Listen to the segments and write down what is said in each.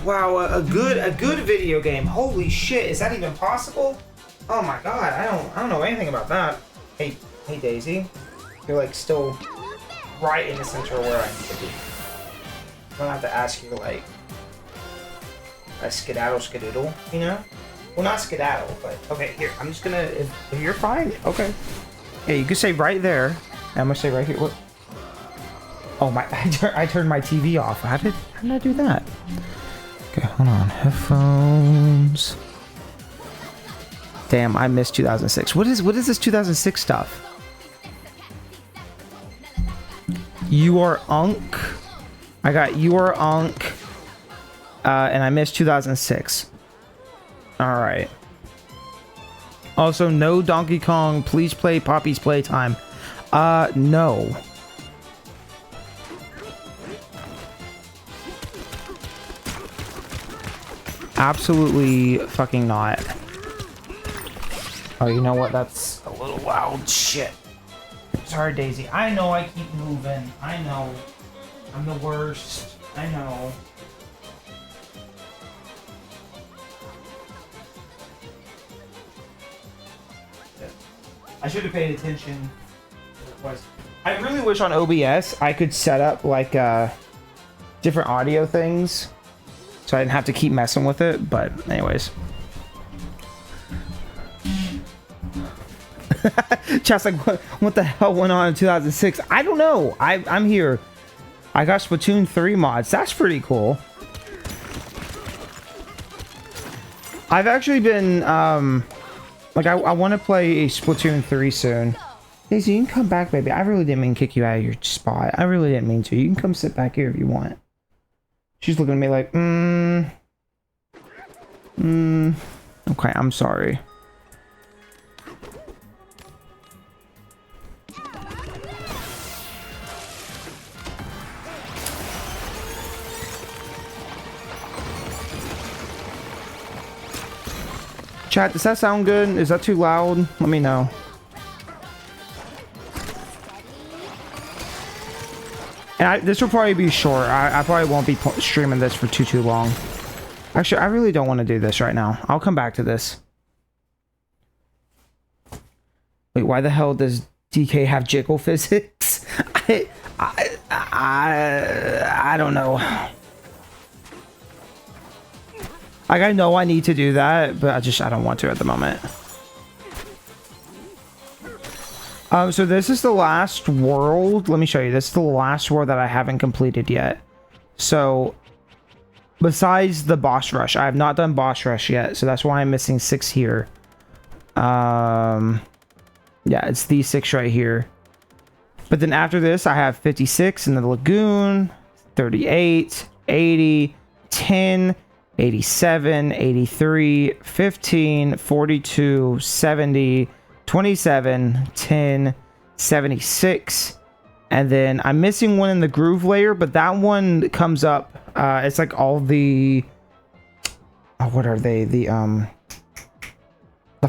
wow, a good video game. Holy shit, is that even possible? Oh my god, I don't know anything about that. Hey Daisy, you're like still right in the center of where I need to be. I'm gonna have to ask you like a skedaddle, you know? Well, not skedaddle, but okay. Here, I'm just gonna. If you're fine, okay. Yeah, you can say right there. I'm gonna say right here. What? Oh my! I turned my TV off. How did I do that? Okay, hold on. Headphones. Damn, I missed 2006. What is this 2006 stuff? You are Unk. I got You Are Unk. And I missed 2006. All right. Also, no Donkey Kong. Please play Poppy's Playtime. No. Absolutely fucking not. Oh, you know what? That's a little loud. Shit. Sorry, Daisy. I know I keep moving. I know. I'm the worst. I know. I should have paid attention. I really wish on OBS I could set up like different audio things so I didn't have to keep messing with it, but anyways. Chat's like, what the hell went on in 2006? I don't know. I'm here. I got Splatoon 3 mods. That's pretty cool. I've actually been like I want to play a Splatoon 3 soon. Daisy, you can come back, baby. I really didn't mean to kick you out of your spot. I really didn't mean to. You can come sit back here if you want. She's looking at me like, okay, I'm sorry. Chat, does that sound good? Is that too loud? Let me know. And this will probably be short. I probably won't be streaming this for too long. Actually, I really don't want to do this right now. I'll come back to this. Wait, why the hell does DK have jiggle physics? I don't know. Like, I know I need to do that, but I don't want to at the moment. So this is the last world. Let me show you. This is the last world that I haven't completed yet. So, besides the boss rush, I have not done boss rush yet. So that's why I'm missing 6 here. Yeah, it's these 6 right here. But then after this, I have 56 in the lagoon, 38, 80, 10, 87, 83, 15, 42, 70, 27, 10, 76, and then I'm missing one in the groove layer, but that one comes up. It's like all the what are they? The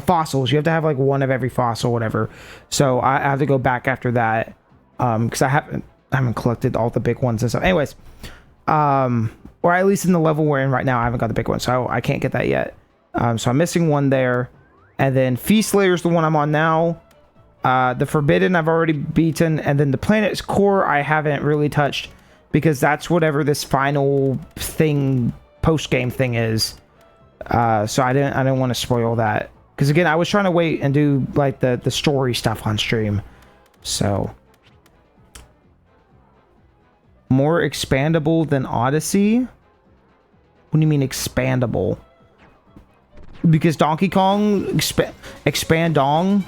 fossils. You have to have like one of every fossil, whatever. So I have to go back after that because I haven't collected all the big ones and stuff. Anyways, or at least in the level we're in right now, I haven't got the big one, so I can't get that yet. So I'm missing one there. And then Feast Layer is the one I'm on now. The Forbidden I've already beaten. And then the Planet's Core I haven't really touched. Because that's whatever this final thing, post-game thing is. So I didn't want to spoil that. Because again, I was trying to wait and do like the story stuff on stream. So. More expandable than Odyssey? What do you mean expandable? Because Donkey Kong expand dong.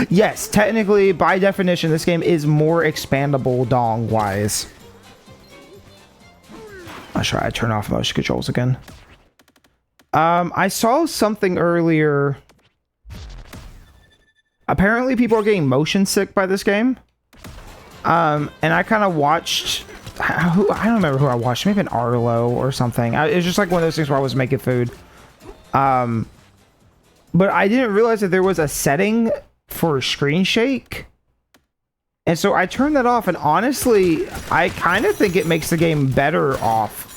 Yes, technically, by definition, this game is more expandable dong wise. I'll try to turn off motion controls again. I saw something earlier. Apparently, people are getting motion sick by this game. And I kind of watched. I don't remember who I watched. Maybe an Arlo or something. It's just like one of those things where I was making food. But I didn't realize that there was a setting for screen shake. And so I turned that off, and honestly, I kind of think it makes the game better off.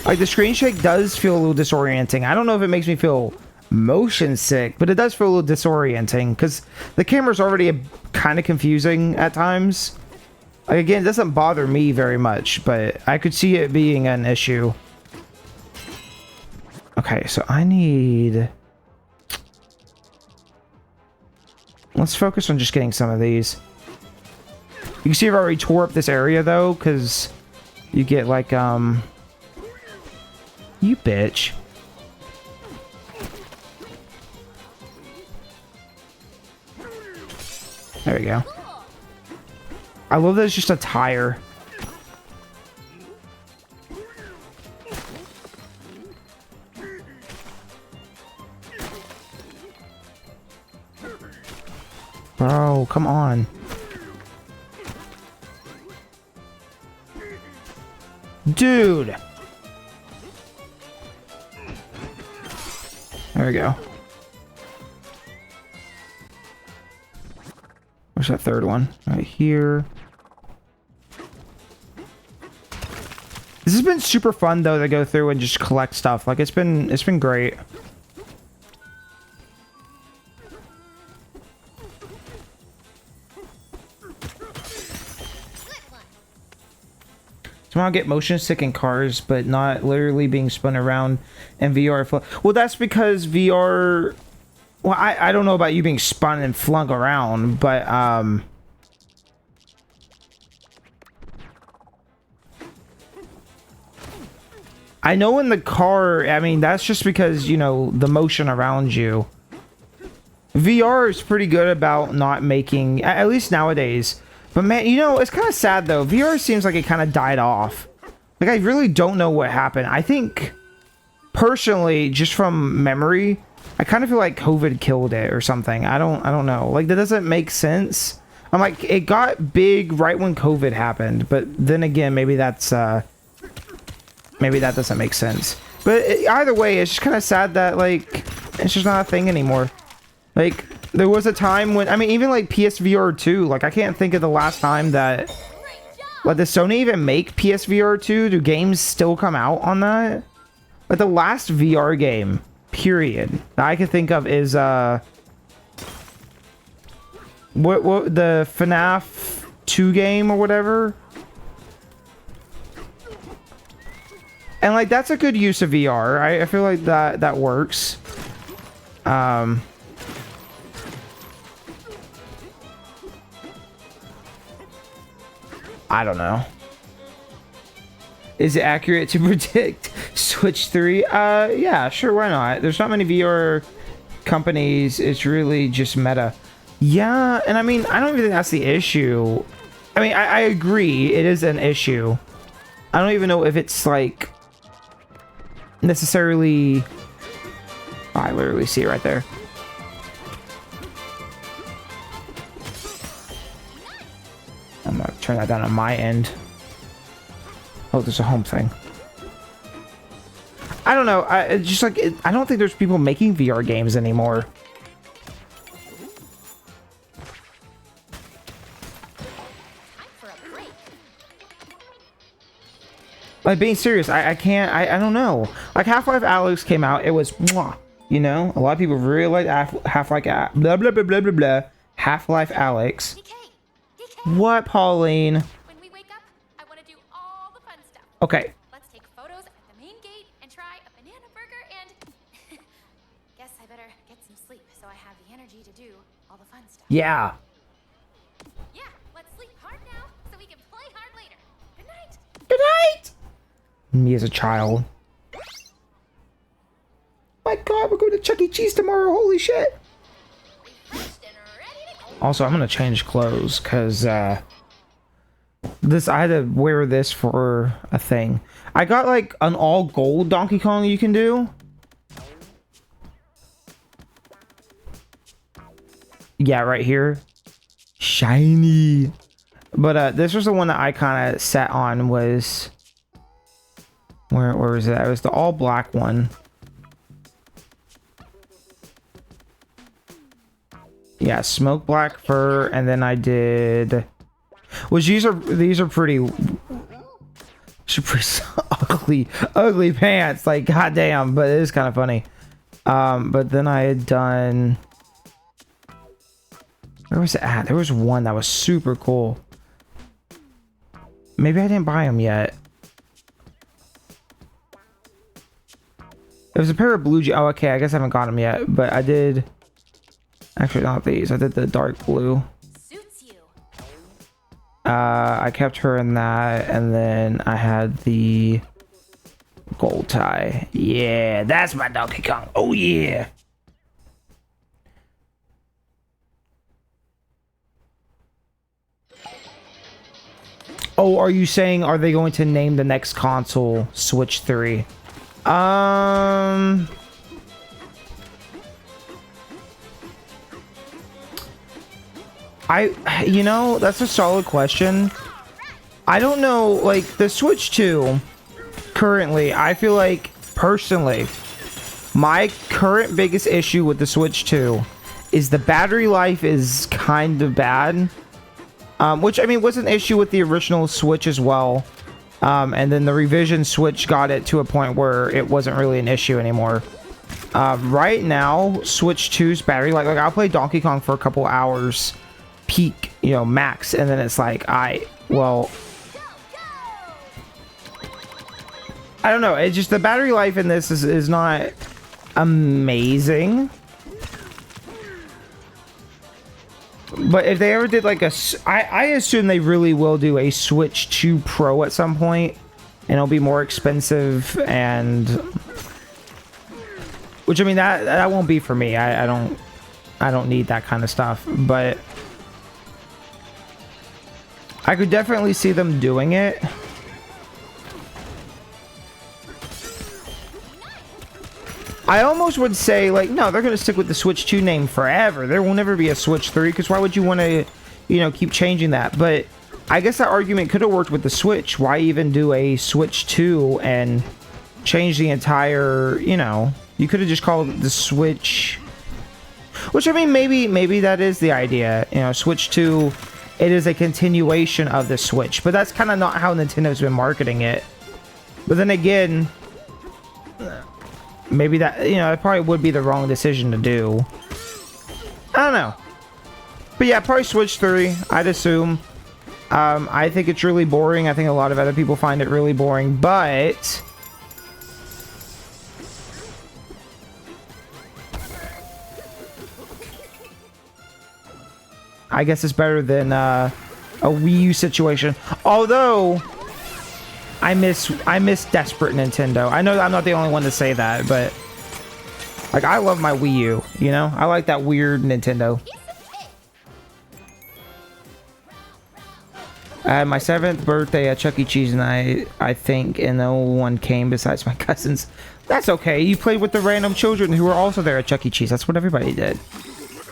Like, the screen shake does feel a little disorienting. I don't know if it makes me feel motion sick, but it does feel a little disorienting because the camera's already kind of confusing at times. Like, again, it doesn't bother me very much, but I could see it being an issue. Okay, so I need... Let's focus on just getting some of these. You can see I've already tore up this area, though, because you get, like, You bitch. There we go. I love that it's just a tire. Bro, come on. Dude. There we go. Where's that third one? Right here. This has been super fun though to go through and just collect stuff. Like it's been great. Somehow get motion sick in cars, but not literally being spun around in VR. Well, that's because VR... Well, I don't know about you being spun and flung around, but... I know in the car, I mean, that's just because, you know, the motion around you. VR is pretty good about not making... At least nowadays... But man, you know, it's kind of sad though. VR seems like it kind of died off. Like I really don't know what happened. I think personally, just from memory, I kind of feel like COVID killed it or something. I don't know. Like that doesn't make sense. I'm like, it got big right when COVID happened, but then again, maybe that's maybe that doesn't make sense. But either way, it's just kind of sad that like it's just not a thing anymore. Like there was a time when, I mean, even like PSVR 2, like I can't think of the last time that, like, does Sony even make PSVR 2? Do games still come out on that? Like the last VR game, period, that I can think of is what the FNAF 2 game or whatever. And like that's a good use of VR. I feel like that works. I don't know. Is it accurate to predict Switch 3? Yeah, sure, why not? There's not many VR companies. It's really just meta. Yeah, and I mean, I don't even think that's the issue. I mean, I agree, it is an issue. I don't even know if it's, like, necessarily... Oh, I literally see it right there. I'm gonna turn that down on my end. Oh, there's a home thing. I don't know. I just like I don't think there's people making VR games anymore. Like being serious, I can't. I don't know. Like Half-Life Alyx came out. It was mwah, you know. A lot of people really like Half-Life blah blah blah blah blah blah. Half-Life Alyx. What, Pauline? When we wake up, I want to do all the fun stuff. Okay. Let's take photos at the main gate and try a banana burger and... Guess I better get some sleep so I have the energy to do all the fun stuff. Yeah. Yeah, let's sleep hard now so we can play hard later. Good night. Good night. Me as a child. My God, we're going to Chuck E. Cheese tomorrow. Holy shit. Also, I'm gonna change clothes because I had to wear this for a thing. I got like an all gold Donkey Kong you can do. Yeah, right here. Shiny. But this was the one that I kind of sat on. Was where was it? It was the all black one. Yeah, smoke black fur, and then I did... Which these are pretty... Super ugly, ugly pants. Like, goddamn, but it is kind of funny. But then I had done. Where was it at? There was one that was super cool. Maybe I didn't buy them yet. It was a pair of blue jeans. Oh, okay. I guess I haven't got them yet, but I did. Actually, not these. I did the dark blue. Suits you. I kept her in that, and then I had the gold tie. Yeah, that's my Donkey Kong. Oh yeah. Oh, are you saying are they going to name the next console Switch 3? You know, that's a solid question. I don't know, like, the Switch 2, currently, I feel like, personally, my current biggest issue with the Switch 2 is the battery life is kind of bad. Which, I mean, was an issue with the original Switch as well. And then the revision Switch got it to a point where it wasn't really an issue anymore. Right now, Switch 2's battery, like I'll play Donkey Kong for a couple hours, peak, you know, max, and then it's like, well, I don't know. It's just the battery life in this is not amazing. But if they ever did like I assume they really will do a Switch 2 Pro at some point, and it'll be more expensive, and which, I mean, that won't be for me. I don't need that kind of stuff, but I could definitely see them doing it. I almost would say, like, no, they're going to stick with the Switch 2 name forever. There will never be a Switch 3, because why would you want to, you know, keep changing that? But I guess that argument could have worked with the Switch. Why even do a Switch 2 and change the entire, you know, you could have just called it the Switch. Which, I mean, maybe that is the idea. You know, Switch 2, it is a continuation of the Switch. But that's kind of not how Nintendo's been marketing it. But then again, maybe that, you know, it probably would be the wrong decision to do. I don't know. But yeah, probably Switch 3, I'd assume. I think it's really boring. I think a lot of other people find it really boring, but I guess it's better than a Wii U situation. Although I miss desperate Nintendo. I know I'm not the only one to say that, but like, I love my Wii U, you know? I like that weird Nintendo. I had my 7th birthday at Chuck E. Cheese, and I think, and no one came besides my cousins. That's okay. You played with the random children who were also there at Chuck E. Cheese. That's what everybody did.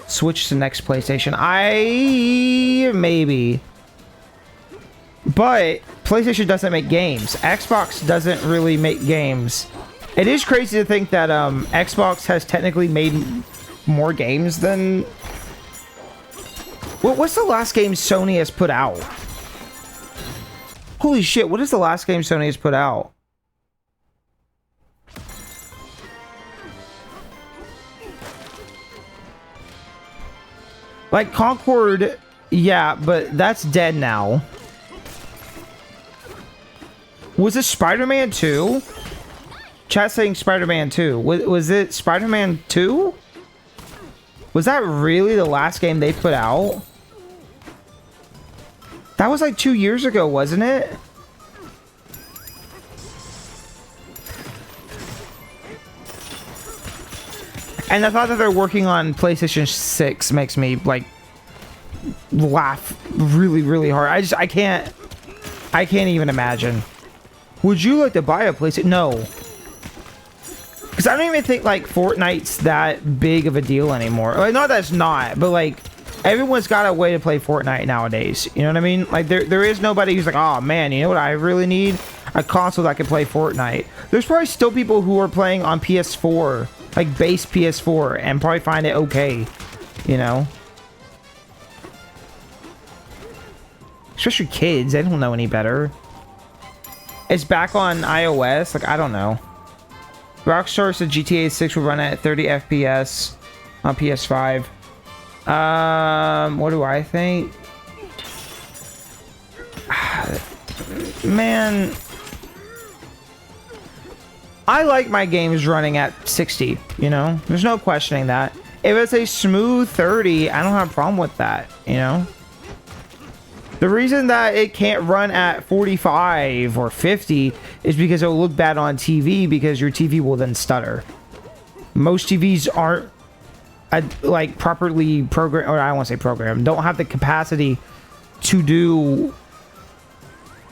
Switch to next PlayStation. Maybe. But PlayStation doesn't make games. Xbox doesn't really make games. It is crazy to think that Xbox has technically made more games than... What's the last game Sony has put out? Holy shit, what is the last game Sony has put out? Like, Concord, yeah, but that's dead now. Was it Spider-Man 2? Chat saying Spider-Man 2. Was it Spider-Man 2? Was that really the last game they put out? That was like 2 years ago, wasn't it? And the thought that they're working on PlayStation 6 makes me, like, laugh really, really hard. I can't even imagine. Would you like to buy a PlayStation? No. Because I don't even think, like, Fortnite's that big of a deal anymore. Like, not that it's not, but, like, everyone's got a way to play Fortnite nowadays. You know what I mean? Like, there is nobody who's like, oh, man, you know what I really need? A console that can play Fortnite. There's probably still people who are playing on PS4, like, base PS4, and probably find it okay, you know? Especially kids, they don't know any better. It's back on iOS. Like, I don't know. Rockstar said GTA 6 will run at 30 FPS on PS5. What do I think? Man, I like my games running at 60, you know? There's no questioning that. If it's a smooth 30, I don't have a problem with that, you know? The reason that it can't run at 45 or 50 is because it'll look bad on TV, because your TV will then stutter. Most TVs aren't like properly programmed, or I don't want to say programmed, don't have the capacity to do,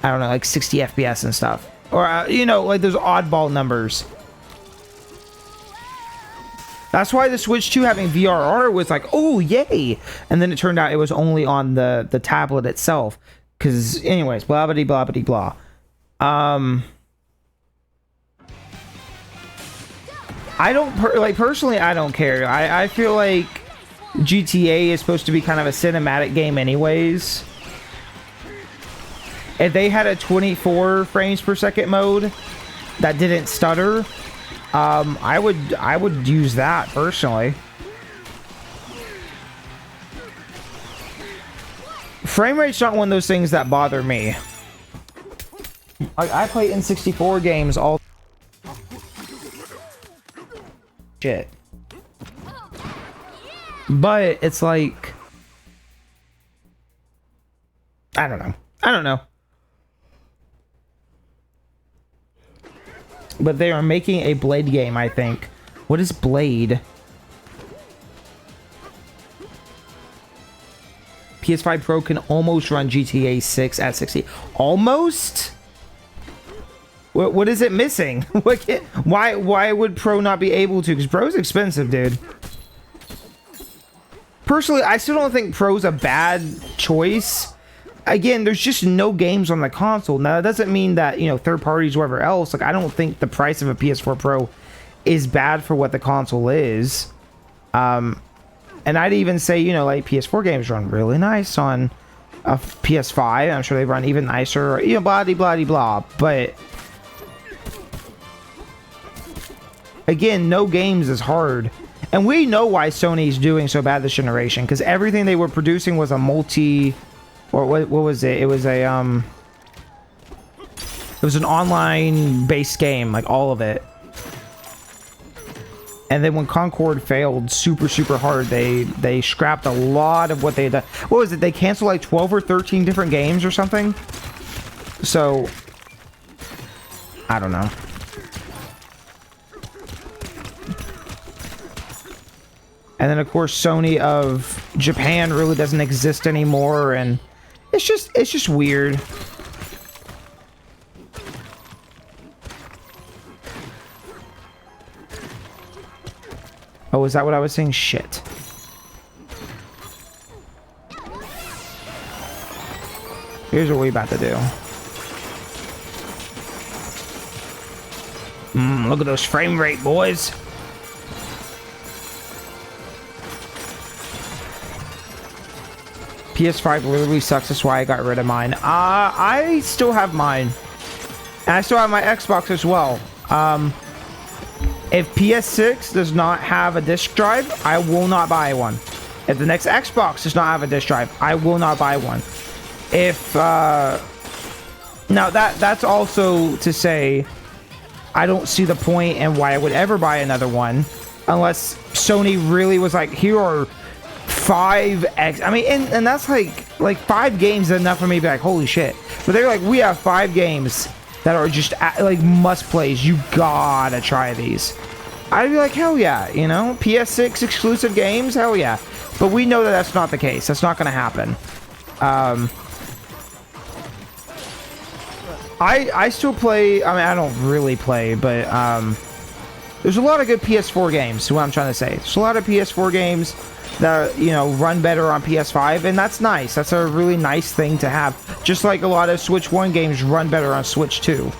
I don't know, like 60 FPS and stuff. Or, you know, like those oddball numbers. That's why the Switch 2 having VRR was like, oh, yay! And then it turned out it was only on the tablet itself. Because, anyways, blah, blah, blah, blah, blah. I don't, personally, I don't care. I feel like GTA is supposed to be kind of a cinematic game anyways. If they had a 24 frames per second mode that didn't stutter, I would use that personally. Frame rate's not one of those things that bother me. I play N64 games all shit. But it's like, I don't know. But they are making a Blade game, I think. What is Blade? PS5 Pro can almost run GTA 6 at 60. Almost? What is it missing? Why would Pro not be able to? Because Pro's expensive, dude. Personally, I still don't think Pro's a bad choice. Again, there's just no games on the console. Now, that doesn't mean that, you know, third parties, whatever else. Like, I don't think the price of a PS4 Pro is bad for what the console is. And I'd even say, you know, like, PS4 games run really nice on a PS5. I'm sure they run even nicer, you know, blah, blah, blah. But again, no games is hard. And we know why Sony's doing so bad this generation, because everything they were producing was a multi... Or what was it? It was an online-based game, like all of it. And then when Concord failed super hard, they scrapped a lot of what they had done. What was it? They canceled like 12 or 13 different games or something. So, I don't know. And then of course Sony of Japan really doesn't exist anymore, and it's just weird. Oh, is that what I was saying? Shit. Here's what we about to do. Look at those frame rate, boys. PS5 literally sucks. That's why I got rid of mine. I still have mine. And I still have my Xbox as well. If PS6 does not have a disc drive, I will not buy one. If the next Xbox does not have a disc drive, I will not buy one. If, now that's also to say, I don't see the point in why I would ever buy another one. Unless Sony really was like, here are 5X. I mean, and that's like 5 games is enough for me to be like, holy shit. But they're like, we have 5 games that are just like must plays. You gotta try these. I'd be like, hell yeah, you know, PS6 exclusive games, hell yeah. But we know that that's not the case. That's not gonna happen. I still play. I mean, I don't really play, but there's a lot of good PS4 games. Is what I'm trying to say. There's a lot of PS4 games that, you know, run better on PS5, and that's nice. That's a really nice thing to have. Just like a lot of Switch 1 games run better on Switch 2.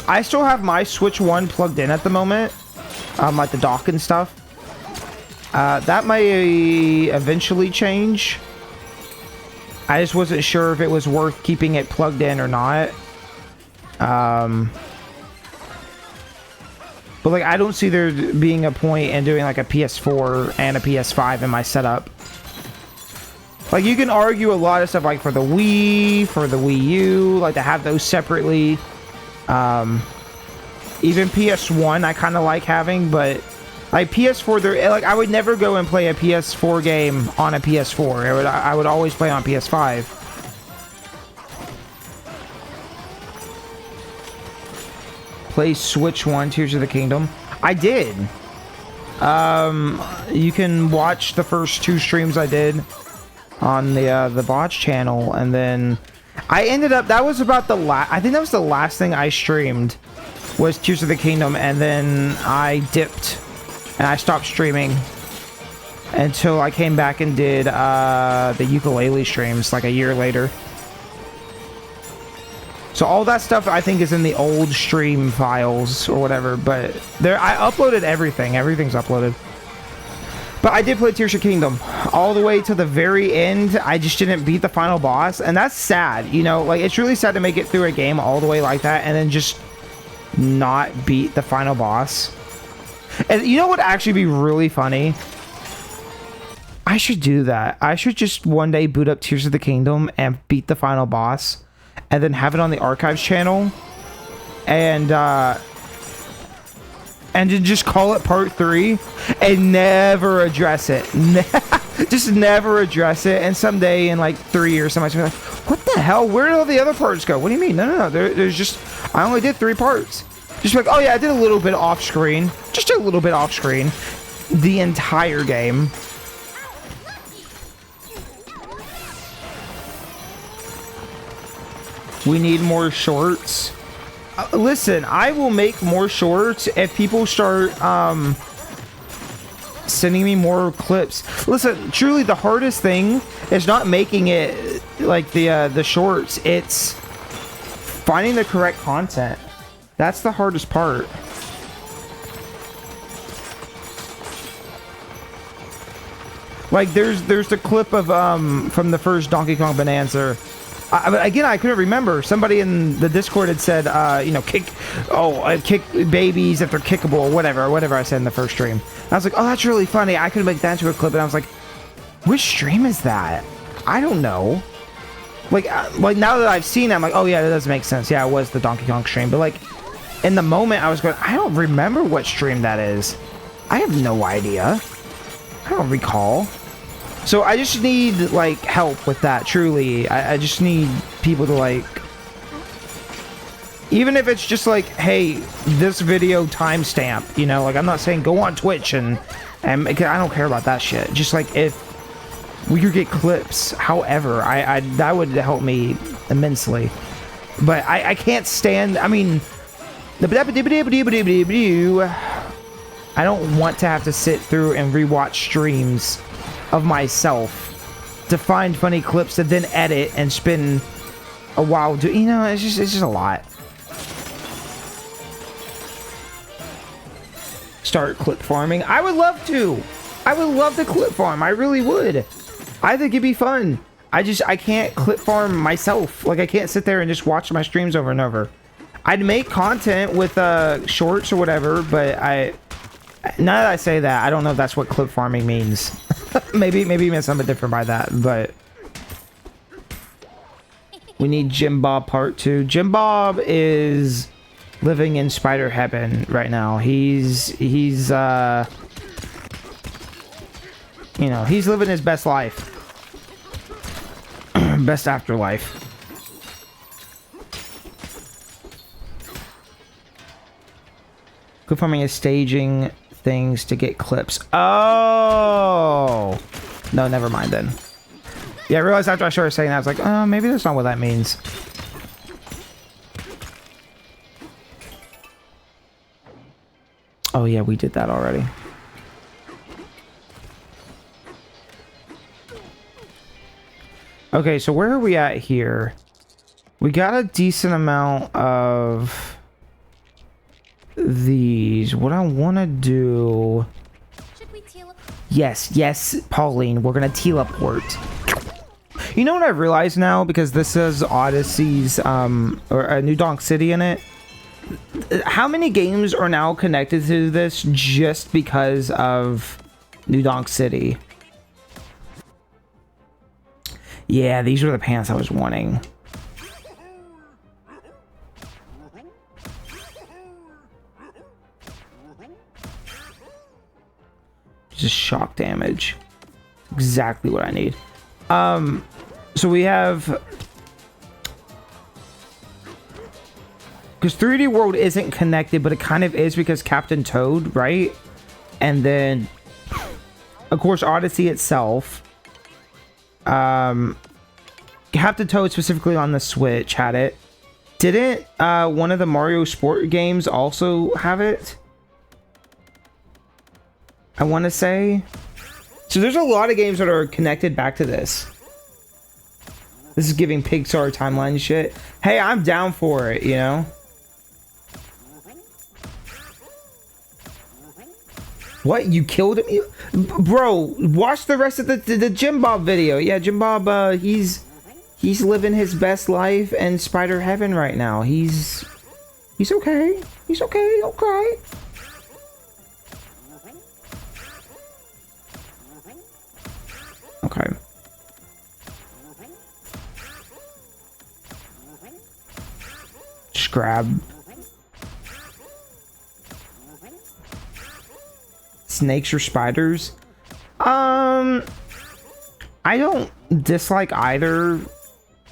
I still have my Switch 1 plugged in at the moment, like the dock and stuff. That may eventually change. I just wasn't sure if it was worth keeping it plugged in or not. But like, I don't see there being a point in doing like a PS4 and a PS5 in my setup. Like, you can argue a lot of stuff like for the Wii, for the Wii U, like to have those separately. Even PS1 I kind of like having, but like PS4, like I would never go and play a PS4 game on a PS4. I would always play on PS5. Play Switch 1, Tears of the Kingdom. I did. You can watch the first 2 streams I did on the Botch channel, and then I ended up, that was about the I think that was the last thing I streamed, was Tears of the Kingdom, and then I dipped and I stopped streaming until I came back and did the ukulele streams like a year later. So all that stuff I think is in the old stream files or whatever, but there I uploaded everything. Everything's uploaded. But I did play Tears of the Kingdom all the way to the very end. I just didn't beat the final boss, and that's sad. You know, like, it's really sad to make it through a game all the way like that and then just not beat the final boss. And you know what would actually be really funny? I should do that. I should just one day boot up Tears of the Kingdom and beat the final boss, and then have it on the archives channel, and to just call it part 3 and never address it. Just never address it, and someday in like 3 years somebody's gonna be like, what the hell, where did all the other parts go? What do you mean? No, there's just, I only did 3 parts. Just like, oh yeah, I did a little bit off screen, just a little bit off screen the entire game. We need more shorts. Listen, I will make more shorts if people start sending me more clips. Listen, truly the hardest thing is not making it like the shorts. It's finding the correct content. That's the hardest part. Like there's the clip of from the first Donkey Kong Bonanza. Again, I couldn't remember. Somebody in the Discord had said, you know, kick babies if they're kickable, or whatever I said in the first stream. I was like, oh, that's really funny. I could make that into a clip, and I was like, which stream is that? I don't know. Like now that I've seen it, I'm like, oh yeah, that does make sense. Yeah, it was the Donkey Kong stream. But like, in the moment, I was going, I don't remember what stream that is. I have no idea. I don't recall. So I just need, like, help with that, truly. I just need people to, like... Even if it's just like, hey, this video timestamp, you know? Like, I'm not saying go on Twitch and I don't care about that shit. Just, like, if we could get clips, however, that would help me immensely. But I can't stand... I mean... I don't want to have to sit through and rewatch streams of myself to find funny clips to then edit and spend a while doing, you know, it's just a lot. Start clip farming. I would love to. I would love to clip farm. I really would. I think it'd be fun. I can't clip farm myself. Like, I can't sit there and just watch my streams over and over. I'd make content with shorts or whatever, but now that I say that, I don't know if that's what clip farming means. maybe it means something different by that, but we need Jim Bob part 2. Jim Bob is living in spider heaven right now. He's you know, he's living his best life. Best afterlife. Clip farming is staging things to get clips. Oh no, never mind then. Yeah, I realized after I started saying that, I was like, oh, maybe that's not what that means. Oh yeah, we did that already. Okay, so where are we at here? We got a decent amount of these. What I want to do... Yes, Pauline, we're gonna teleport. You know what I've realized now, because this is Odyssey's or New Donk City in it. How many games are now connected to this just because of New Donk City? Yeah, these were the pants I was wanting. Just shock damage. Exactly what I need. So we have, because 3D World isn't connected, but it kind of is because Captain Toad, right? And then, of course, Odyssey itself. Captain Toad specifically on the Switch had it. Didn't one of the Mario Sport games also have it? I want to say. So there's a lot of games that are connected back to this. This is giving Pixar timeline shit. Hey, I'm down for it, you know? What? You killed him? Bro, watch the rest of the Jim Bob video. Yeah, Jim Bob, he's living his best life in Spider Heaven right now. He's okay. He's okay. Okay. Just grab. Snakes or spiders? I don't dislike either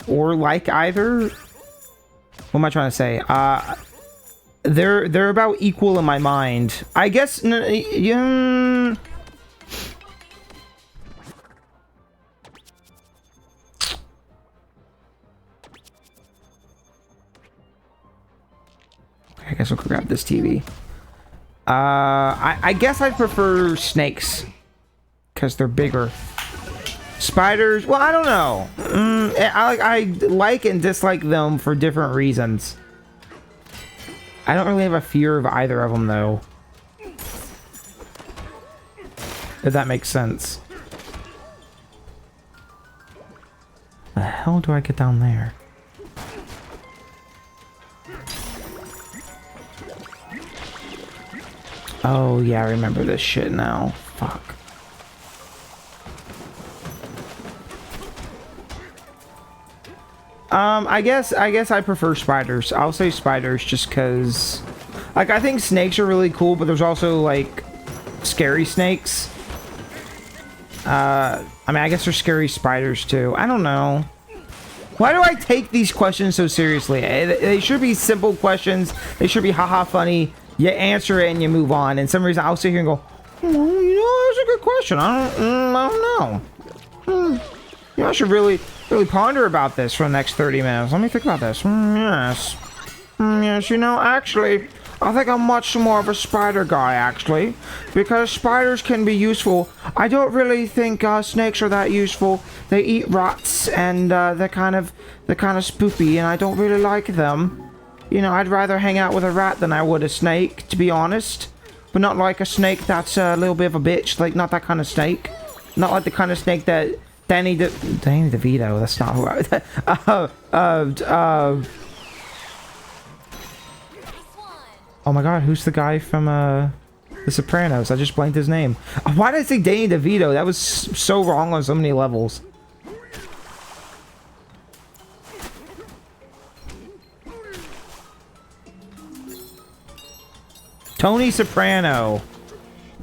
or like either. What am I trying to say? They're about equal in my mind. I guess. Yeah. I guess we'll grab this TV. I guess I prefer snakes because they're bigger. Spiders, well, I don't know. I like and dislike them for different reasons. I don't really have a fear of either of them, though. If that makes sense. The hell do I get down there? Oh, yeah, I remember this shit now. Fuck. I guess I prefer spiders. I'll say spiders just because, like, I think snakes are really cool, but there's also, like, scary snakes. I mean, I guess there's scary spiders, too. I don't know. Why do I take these questions so seriously? They should be simple questions. They should be haha funny. You answer it and you move on. And some reason I'll sit here and go, well, you know, that's a good question. I don't know. You know, I should really ponder about this for the next 30 minutes. Let me think about this. Yes. Yes, you know, actually, I think I'm much more of a spider guy, actually. Because spiders can be useful. I don't really think snakes are that useful. They eat rats and they're kind of spoopy and I don't really like them. You know, I'd rather hang out with a rat than I would a snake, to be honest. But not like a snake that's a little bit of a bitch. Like, not that kind of snake. Not like the kind of snake that Danny DeVito, that's not who oh my god, who's the guy from The Sopranos? I just blanked his name. Why did I say Danny DeVito? That was so wrong on so many levels. Tony Soprano.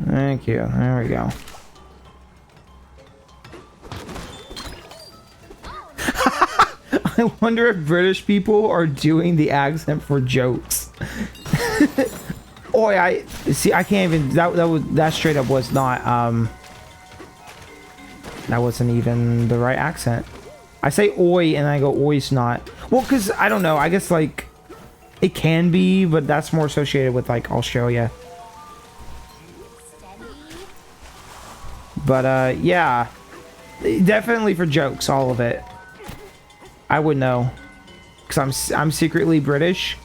Thank you. There we go. I wonder if British people are doing the accent for jokes. Oi, I can't even. That straight up was not. That wasn't even the right accent. I say oi and I go oi's not. Well, cause I don't know. I guess like. It can be, but that's more associated with, like, Australia. But, yeah. Definitely for jokes, all of it. I would know. Because I'm secretly British.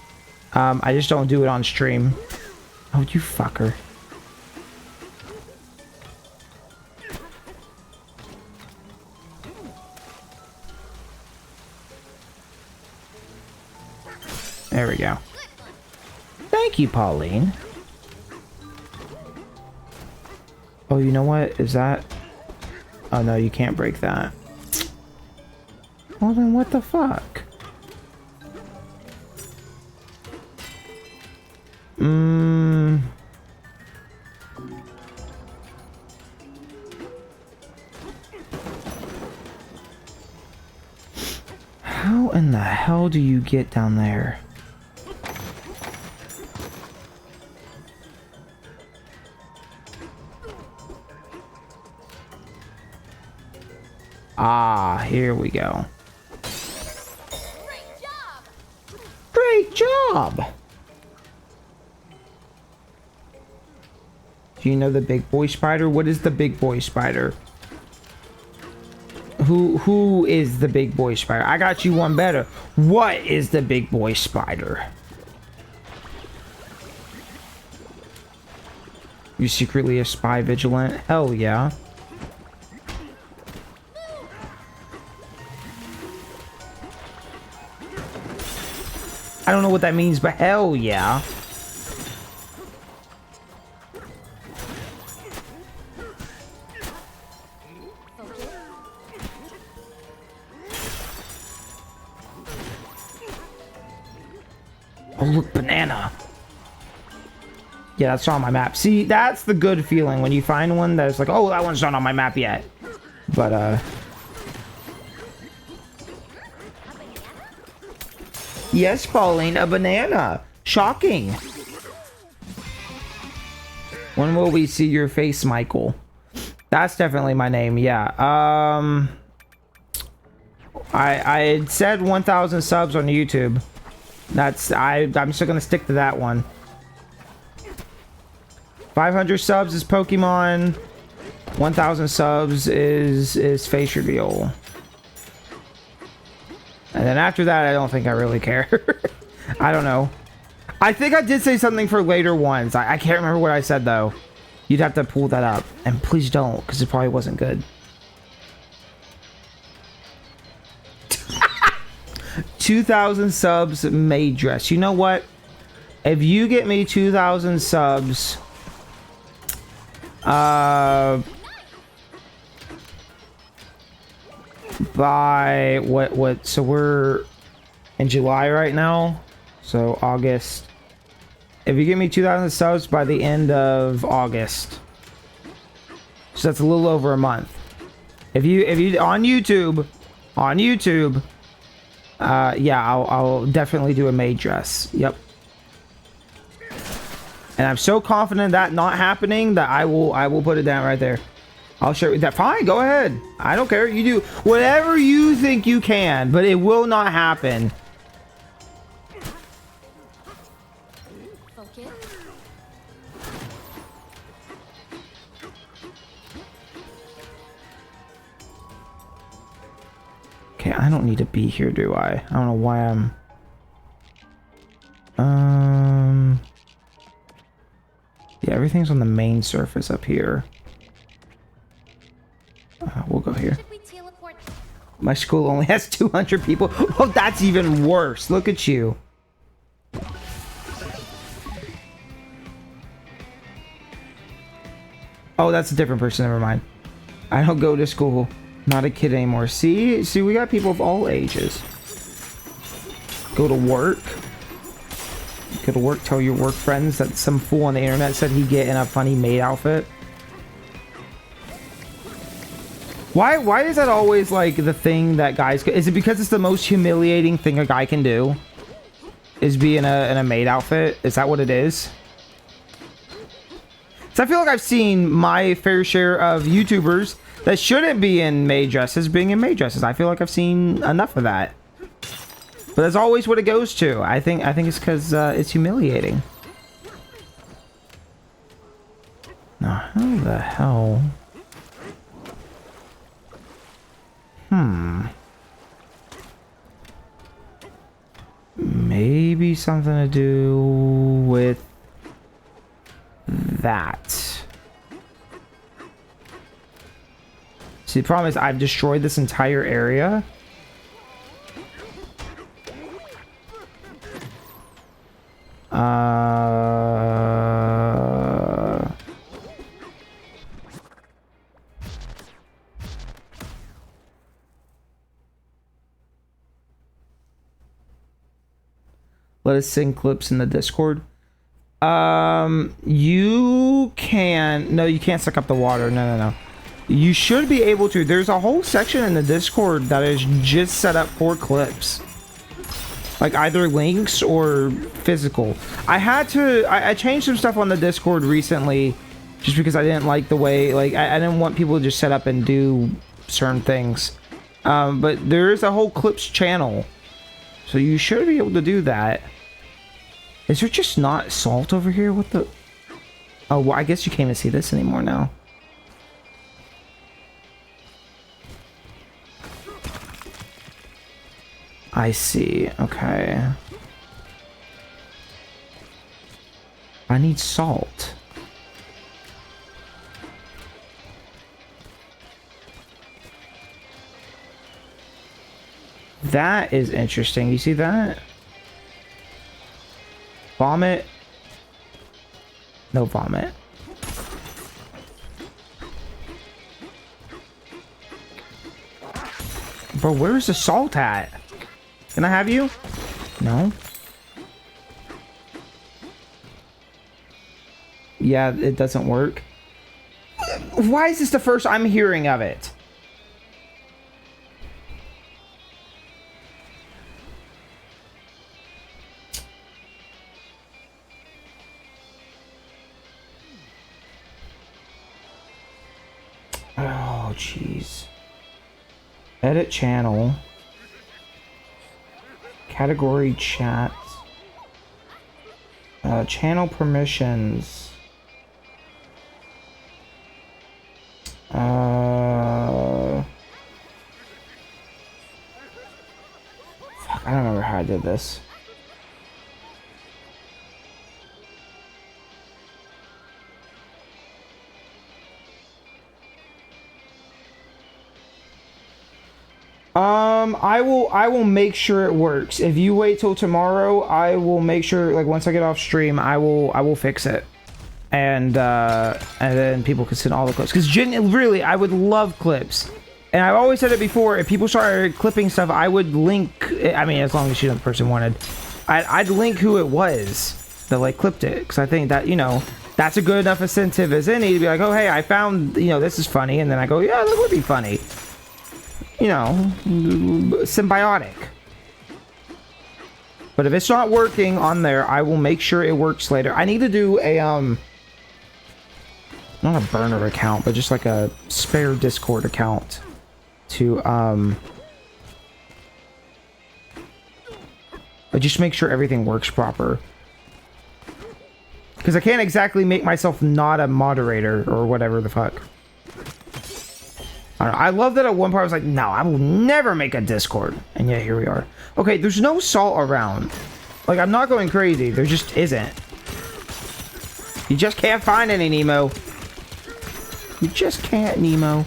I just don't do it on stream. Oh, you fucker. There we go. Thank you, Pauline. Oh, you know what? Is that... Oh, no, you can't break that. Well, then what the fuck? How in the hell do you get down there? Ah, here we go. Great job! Great job! Do you know the big boy spider? What is the big boy spider? Who is the big boy spider? I got you one better. What is the big boy spider? You secretly a spy vigilant? Hell yeah. I don't know what that means, but hell yeah. Oh, look, banana. Yeah, that's not on my map. See, that's the good feeling when you find one that's like, oh, that one's not on my map yet. But, yes, Pauline, a banana. Shocking. When will we see your face, Michael? That's definitely my name, yeah. I had said 1,000 subs on YouTube. I'm still gonna stick to that one. 500 subs is Pokemon. 1,000 subs is face reveal. And then after that, I don't think I really care. I don't know. I think I did say something for later ones. I can't remember what I said though. You'd have to pull that up. And please don't, because it probably wasn't good. 2,000 subs maid dress. You know what? If you get me 2,000 subs, by what? So we're in July right now. So August. If you give me 2,000 subs by the end of August, so that's a little over a month. If you on YouTube, yeah, I'll definitely do a maid dress. Yep. And I'm so confident that not happening that I will put it down right there. I'll share that. Fine, go ahead. I don't care. You do whatever you think you can, but it will not happen. Focus. Okay, I don't need to be here, do I? I don't know why I'm... Yeah, everything's on the main surface up here. We'll go here. Should we teleport? My school only has 200 people. Oh, that's even worse. Look at you. Oh, that's a different person. Never mind. I don't go to school. Not a kid anymore. See, we got people of all ages. Go to work. Go to work. Tell your work friends that some fool on the internet said he'd get in a funny maid outfit. Why is that always like the thing that guys... Is it because it's the most humiliating thing a guy can do? Is be in a maid outfit? Is that what it is? So I feel like I've seen my fair share of YouTubers that shouldn't be in maid dresses being in maid dresses. I feel like I've seen enough of that. But that's always what it goes to. I think it's because it's humiliating. Now, how the hell... Maybe something to do with that. See, the problem is I've destroyed this entire area. Let us sing clips in the Discord. You can... No, you can't suck up the water. No. You should be able to. There's a whole section in the Discord that is just set up for clips. Like either links or physical. I changed some stuff on the Discord recently just because I didn't like the way... Like, I didn't want people to just set up and do certain things. But there is a whole clips channel. So you should be able to do that. Is there just not salt over here? What the... Oh, well, I guess you can't even see this anymore now. I see. Okay. I need salt. That is interesting. You see that? Vomit. No vomit. Bro, where's the salt at? Can I have you? No. Yeah, it doesn't work. Why is this the first I'm hearing of it? Oh, jeez. Edit channel. Category chat. Channel permissions. Fuck, I don't remember how I did this. I will make sure it works. If you wait till tomorrow, I will make sure, like, once I get off stream, I will fix it. And then people can send all the clips. Because really, I would love clips. And I've always said it before, if people started clipping stuff, I would link, I mean, as long as the person wanted, I'd link who it was that, like, clipped it. Because I think that, you know, that's a good enough incentive as any to be like, oh, hey, I found, you know, this is funny. And then I go, yeah, that would be funny. You know, symbiotic. But if it's not working on there, I will make sure it works later. I need to do a, not a burner account, but just like a spare Discord account to, but just make sure everything works proper. Because I can't exactly make myself not a moderator or whatever the fuck. I love that at one part I was like, no, I will never make a Discord. And yeah, here we are. Okay, there's no salt around. Like, I'm not going crazy. There just isn't. You just can't find any, Nemo. You just can't, Nemo.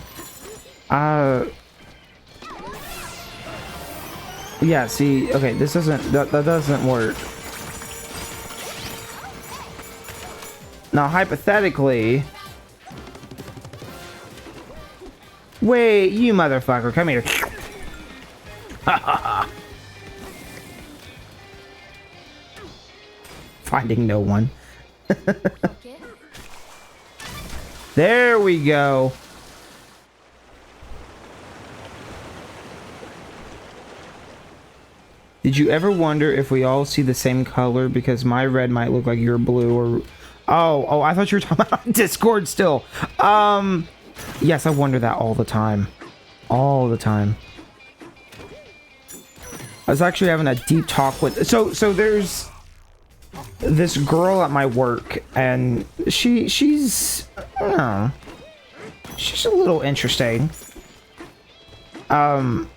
Yeah, see, okay, this doesn't, that doesn't work. Now, hypothetically... Wait, you motherfucker, come here. Finding no one. There we go. Did you ever wonder if we all see the same color? Because my red might look like your blue or... Oh, I thought you were talking about Discord still. Yes, I wonder that all the time. All the time. I was actually having a deep talk with... So there's this girl at my work, and she's... I don't know. She's a little interesting. You know,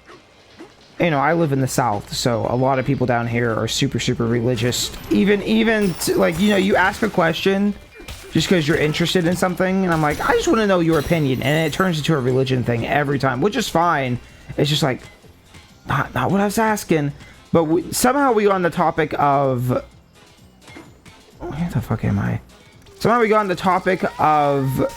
I live in the South, so a lot of people down here are super, super religious. Even like, you know, you ask a question... just because you're interested in something, and I'm like, I just want to know your opinion, and it turns into a religion thing every time, which is fine. It's just like, not what I was asking. But somehow we got on the topic of Where the fuck am I? So now we got on the topic of,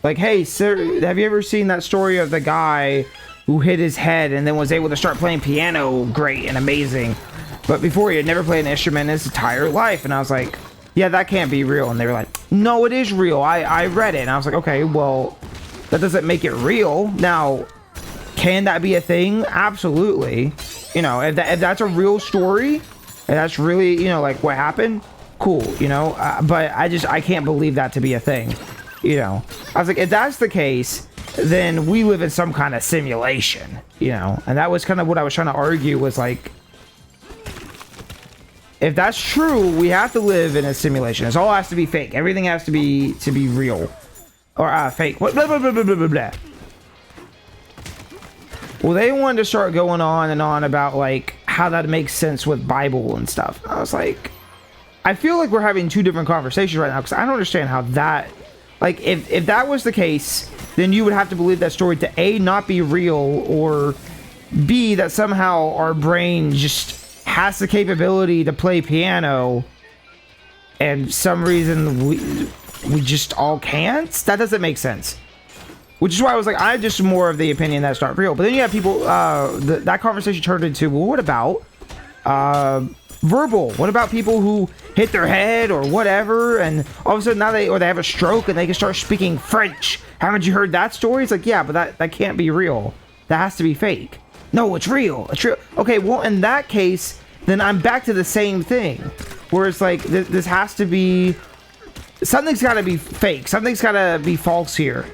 like, hey, sir, have you ever seen that story of the guy who hit his head and then was able to start playing piano great and amazing, but before he had never played an instrument in his entire life? And I was like, yeah, that can't be real. And they were like, no, it is real. I read it. And I was like, okay, well, that doesn't make it real. Now, can that be a thing? Absolutely. You know, if that's a real story, and that's really, you know, like what happened, cool, you know, but I can't believe that to be a thing, you know. I was like, if that's the case, then we live in some kind of simulation, you know. And that was kind of what I was trying to argue, was like, if that's true, we have to live in a simulation. It all has to be fake. Everything has to be real, or fake. What? Blah blah blah blah blah blah. Well, they wanted to start going on and on about like how that makes sense with Bible and stuff. I was like, I feel like we're having two different conversations right now, because I don't understand how that, like, if that was the case, then you would have to believe that story to A, not be real, or B, that somehow our brain just has the capability to play piano and some reason we just all can't. That doesn't make sense. Which is why I was like, I'm just more of the opinion that's not real. But then you have people, that conversation turned into, well, what about verbal? What about people who hit their head or whatever, and all of a sudden now they have a stroke and they can start speaking French? Haven't you heard that story? It's like, yeah, but that can't be real. That has to be fake. No, it's real. It's real. Okay, well, in that case, then I'm back to the same thing, where it's like, this has to be, something's got to be fake. Something's got to be false here.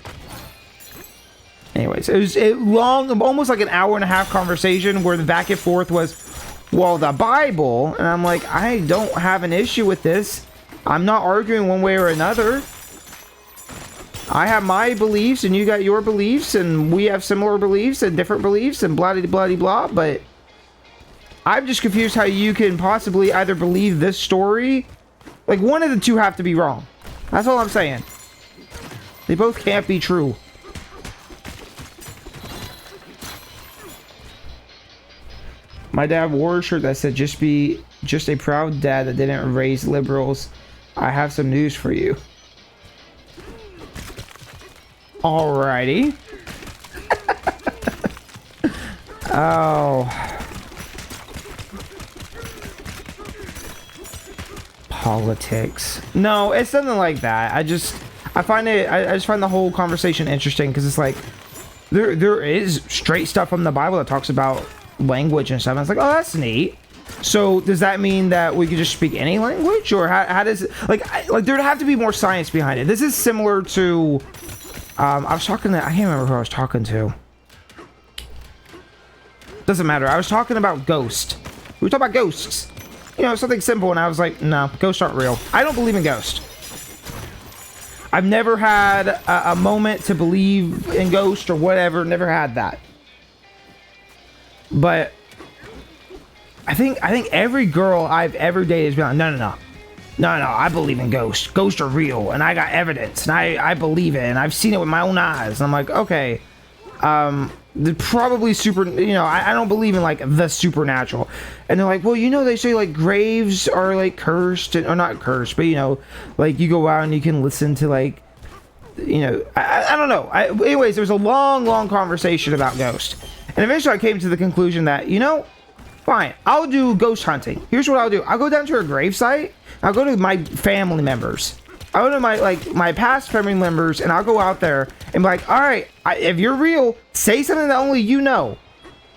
Anyways, it was long, almost like an hour and a half conversation where the back and forth was, well, the Bible, and I'm like, I don't have an issue with this. I'm not arguing one way or another. I have my beliefs and you got your beliefs, and we have similar beliefs and different beliefs and blah blah blah blah, but I'm just confused how you can possibly either believe this story, like one of the two have to be wrong. That's all I'm saying. They both can't be true. My dad wore a shirt that said, just a proud dad that didn't raise liberals. I have some news for you. Alrighty. Oh. Politics. No, it's something like that. I just find the whole conversation interesting, because it's like, there is straight stuff from the Bible that talks about language and stuff. And it's like, oh, that's neat. So does that mean that we could just speak any language, or how does it, like there'd have to be more science behind it? This is similar to I was talking to, I can't remember who I was talking to. Doesn't matter. I was talking about ghosts. We were talking about ghosts, you know, something simple, and I was like, no, ghosts aren't real. I don't believe in ghosts. I've never had a moment to believe in ghosts or whatever. Never had that. But I think every girl I've ever dated has been like, no, I believe in ghosts. Ghosts are real, and I got evidence, and I believe it, and I've seen it with my own eyes. And I'm like, okay, they're probably super, you know, I don't believe in like the supernatural. And they're like, well, you know, they say like graves are like cursed, or not cursed, but you know, like you go out and you can listen to like, you know, I don't know. Anyways, there was a long conversation about ghosts. And eventually I came to the conclusion that, you know, fine, I'll do ghost hunting. Here's what I'll do. I'll go down to a gravesite. I'll go to my family members. I'll go to my past family members, and I'll go out there and be like, all right, if you're real, say something that only you know.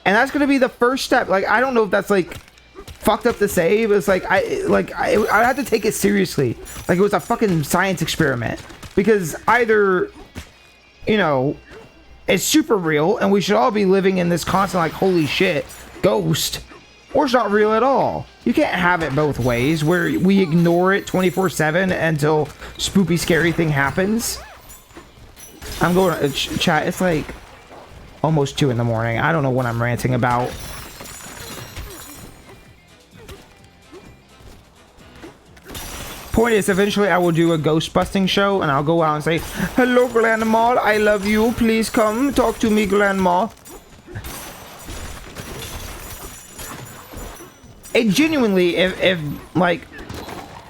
And that's going to be the first step. Like, I don't know if that's like fucked up to say, but it's like, I have to take it seriously. Like it was a fucking science experiment. Because either, you know, it's super real and we should all be living in this constant like, holy shit, ghost, or it's not real at all. You can't have it both ways, where we ignore it 24/7 until spoopy scary thing happens. I'm going to chat. It's like almost 2 in the morning. I don't know what I'm ranting about. Point is, eventually I will do a ghost busting show, and I'll go out and say, hello grandma, I love you, please come talk to me, grandma. it genuinely, if like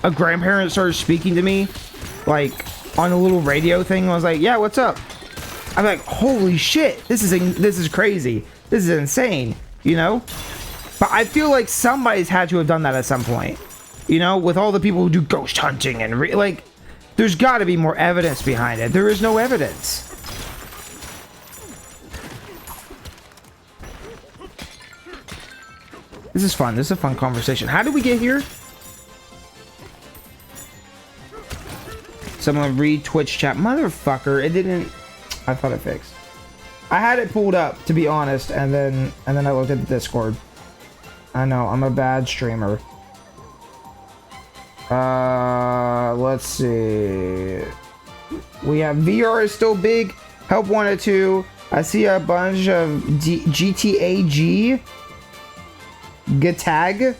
a grandparent started speaking to me, like on a little radio thing, I was like, yeah, what's up? I'm like, holy shit, this is crazy. This is insane, you know? But I feel like somebody's had to have done that at some point, you know, with all the people who do ghost hunting and like, there's got to be more evidence behind it. There is no evidence. This is fun. This is a fun conversation. How did we get here? Someone read Twitch chat. Motherfucker, it didn't... I thought it fixed. I had it pulled up, to be honest, and then I looked at the Discord. I know, I'm a bad streamer. Let's see. We have VR is still big. Help 102. I see a bunch of GTAG. GTAG.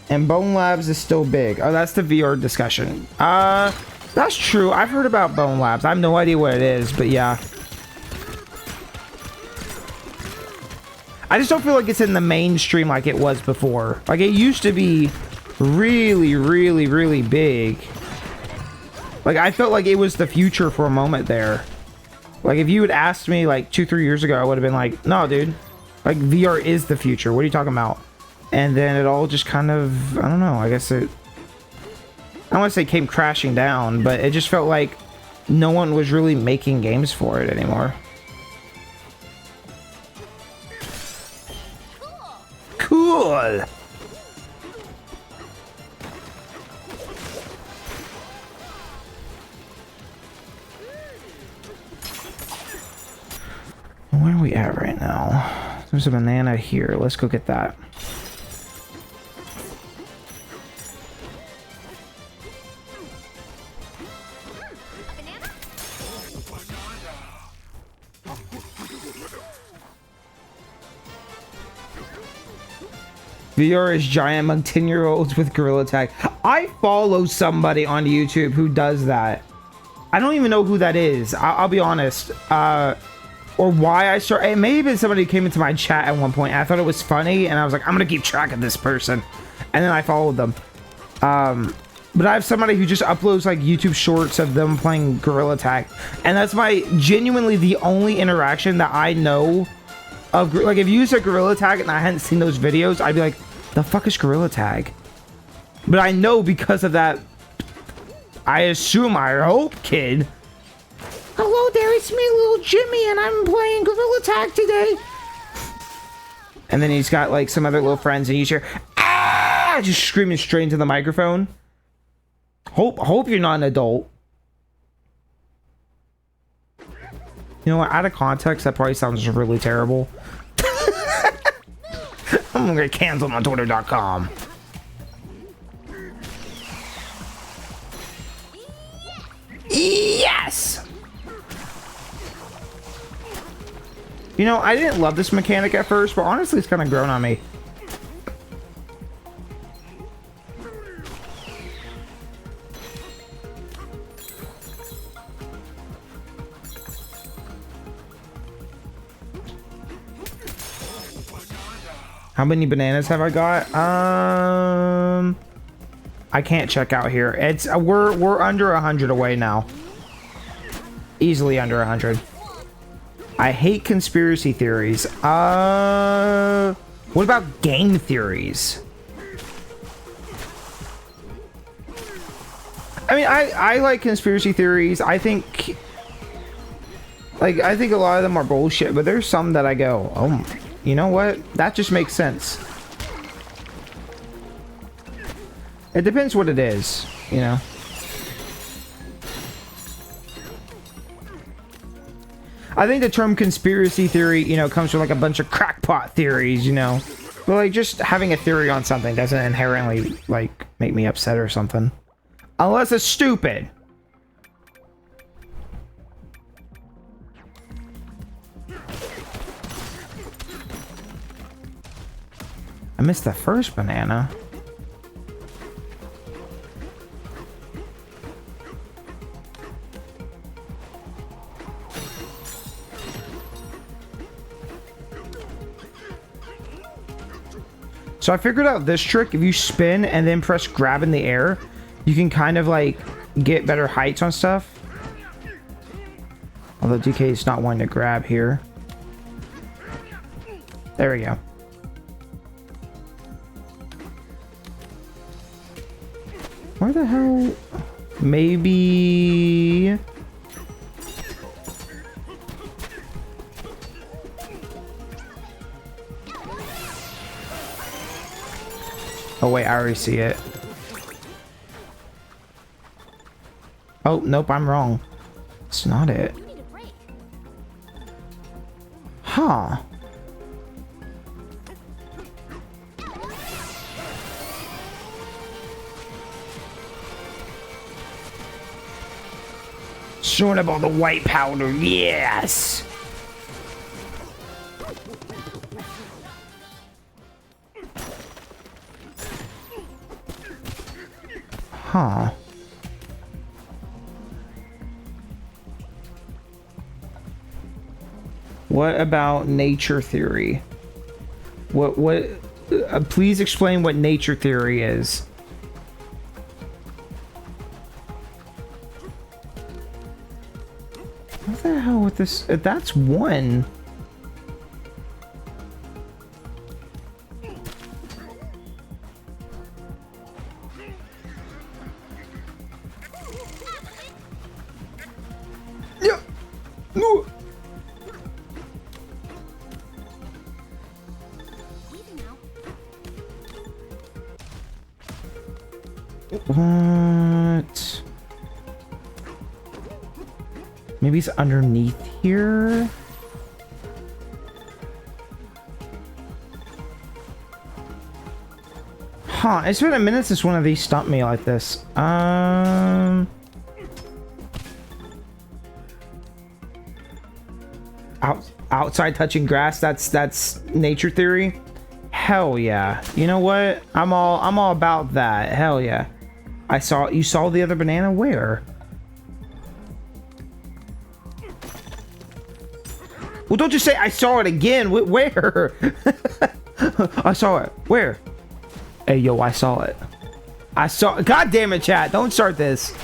And Bone Labs is still big. Oh, that's the VR discussion. That's true. I've heard about Bone Labs. I have no idea what it is, but yeah. I just don't feel like it's in the mainstream like it was before. Like, it used to be really, really, really big. Like, I felt like it was the future for a moment there. Like, if you had asked me, like, 2-3 years ago, I would have been like, no, dude. Like, VR is the future. What are you talking about? And then it all just kind of, I don't know, I guess it... I don't want to say came crashing down, but it just felt like no one was really making games for it anymore. Cool! Where are we at right now? There's a banana here. Let's go get that. VR is giant among 10-year-olds with Gorilla Tag. I follow somebody on YouTube who does that. I don't even know who that is. I'll be honest. Or why I started. It may have been somebody who came into my chat at one point. I thought it was funny, and I was like, I'm gonna keep track of this person. And then I followed them. But I have somebody who just uploads like YouTube shorts of them playing Gorilla Tag. And that's genuinely the only interaction that I know of. Like, if you said Gorilla Tag and I hadn't seen those videos, I'd be like, the fuck is Gorilla Tag? But I know because of that, I assume, I hope, kid. Hello there, it's me, little Jimmy, and I'm playing Gorilla Tag today. And then he's got like some other little friends, and you hear, ah, just screaming straight into the microphone. Hope you're not an adult. You know what? Out of context, that probably sounds really terrible. I'm gonna get canceled on Twitter.com. Yes! You know, I didn't love this mechanic at first, but honestly, it's kind of grown on me. How many bananas have I got? I can't check out here. It's we're under 100 away now. Easily under 100. I hate conspiracy theories. What about game theories? I mean, I like conspiracy theories. I think a lot of them are bullshit, but there's some that I go, oh, you know what? That just makes sense. It depends what it is, you know. I think the term conspiracy theory, you know, comes from like a bunch of crackpot theories, you know. But like just having a theory on something doesn't inherently like make me upset or something. Unless it's stupid. I missed the first banana. So I figured out this trick. If you spin and then press grab in the air, you can kind of like get better heights on stuff. Although DK is not wanting to grab here. There we go. Where the hell? Maybe... Oh wait, I already see it. Oh, nope, I'm wrong. It's not it. Huh. Showing up all the white powder, yes! Huh. What about nature theory? Please explain what nature theory is. What the hell with this? That's one. Yeah. No. What? Maybe it's underneath here? Huh, it's been a minute since one of these stumped me like this. Outside touching grass, that's nature theory? Hell yeah. You know what? I'm all about that. Hell yeah. You saw the other banana where? Well, don't just say I saw it again. Where? I saw it. Where? Hey, yo, I saw it. I saw. God damn it, chat. Don't start this.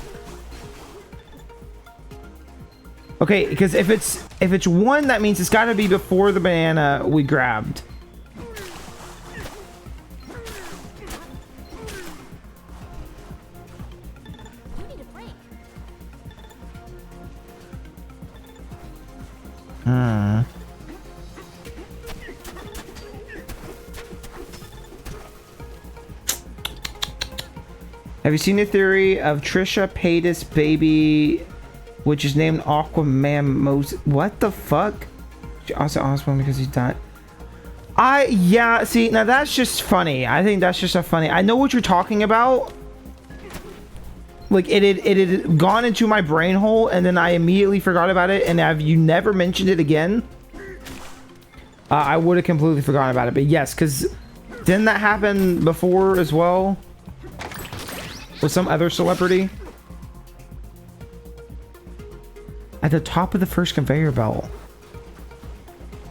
Okay, because if it's one, that means it's got to be before the banana we grabbed. Have you seen the theory of Trisha Paytas' baby, which is named Aquaman Moses? What the fuck? She also Osborne because he's not. Yeah, see, now that's just funny. I think that's just a funny. I know what you're talking about. Like it had gone into my brain hole, and then I immediately forgot about it. And have you never mentioned it again? I would have completely forgotten about it. But yes, because didn't that happen before as well? With some other celebrity? At the top of the first conveyor belt.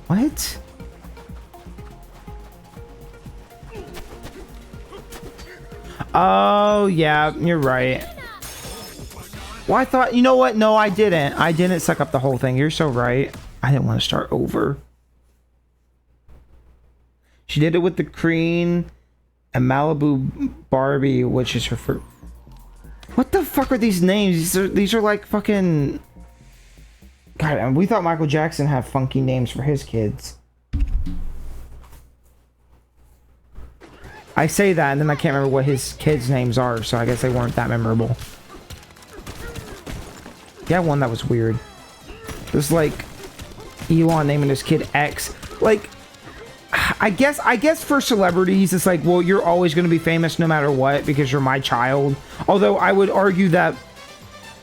What? Oh, yeah, you're right. Well, I thought, you know what? No, I didn't. I didn't suck up the whole thing. You're so right. I didn't want to start over. She did it with the Crean and Malibu Barbie, which is her first. What the fuck are these names? These are like fucking... God, we thought Michael Jackson had funky names for his kids. I say that, and then I can't remember what his kids' names are, so I guess they weren't that memorable. Yeah, one that was weird. There's like Elon naming his kid X. Like, I guess for celebrities, it's like, well, you're always going to be famous no matter what because you're my child. Although I would argue that,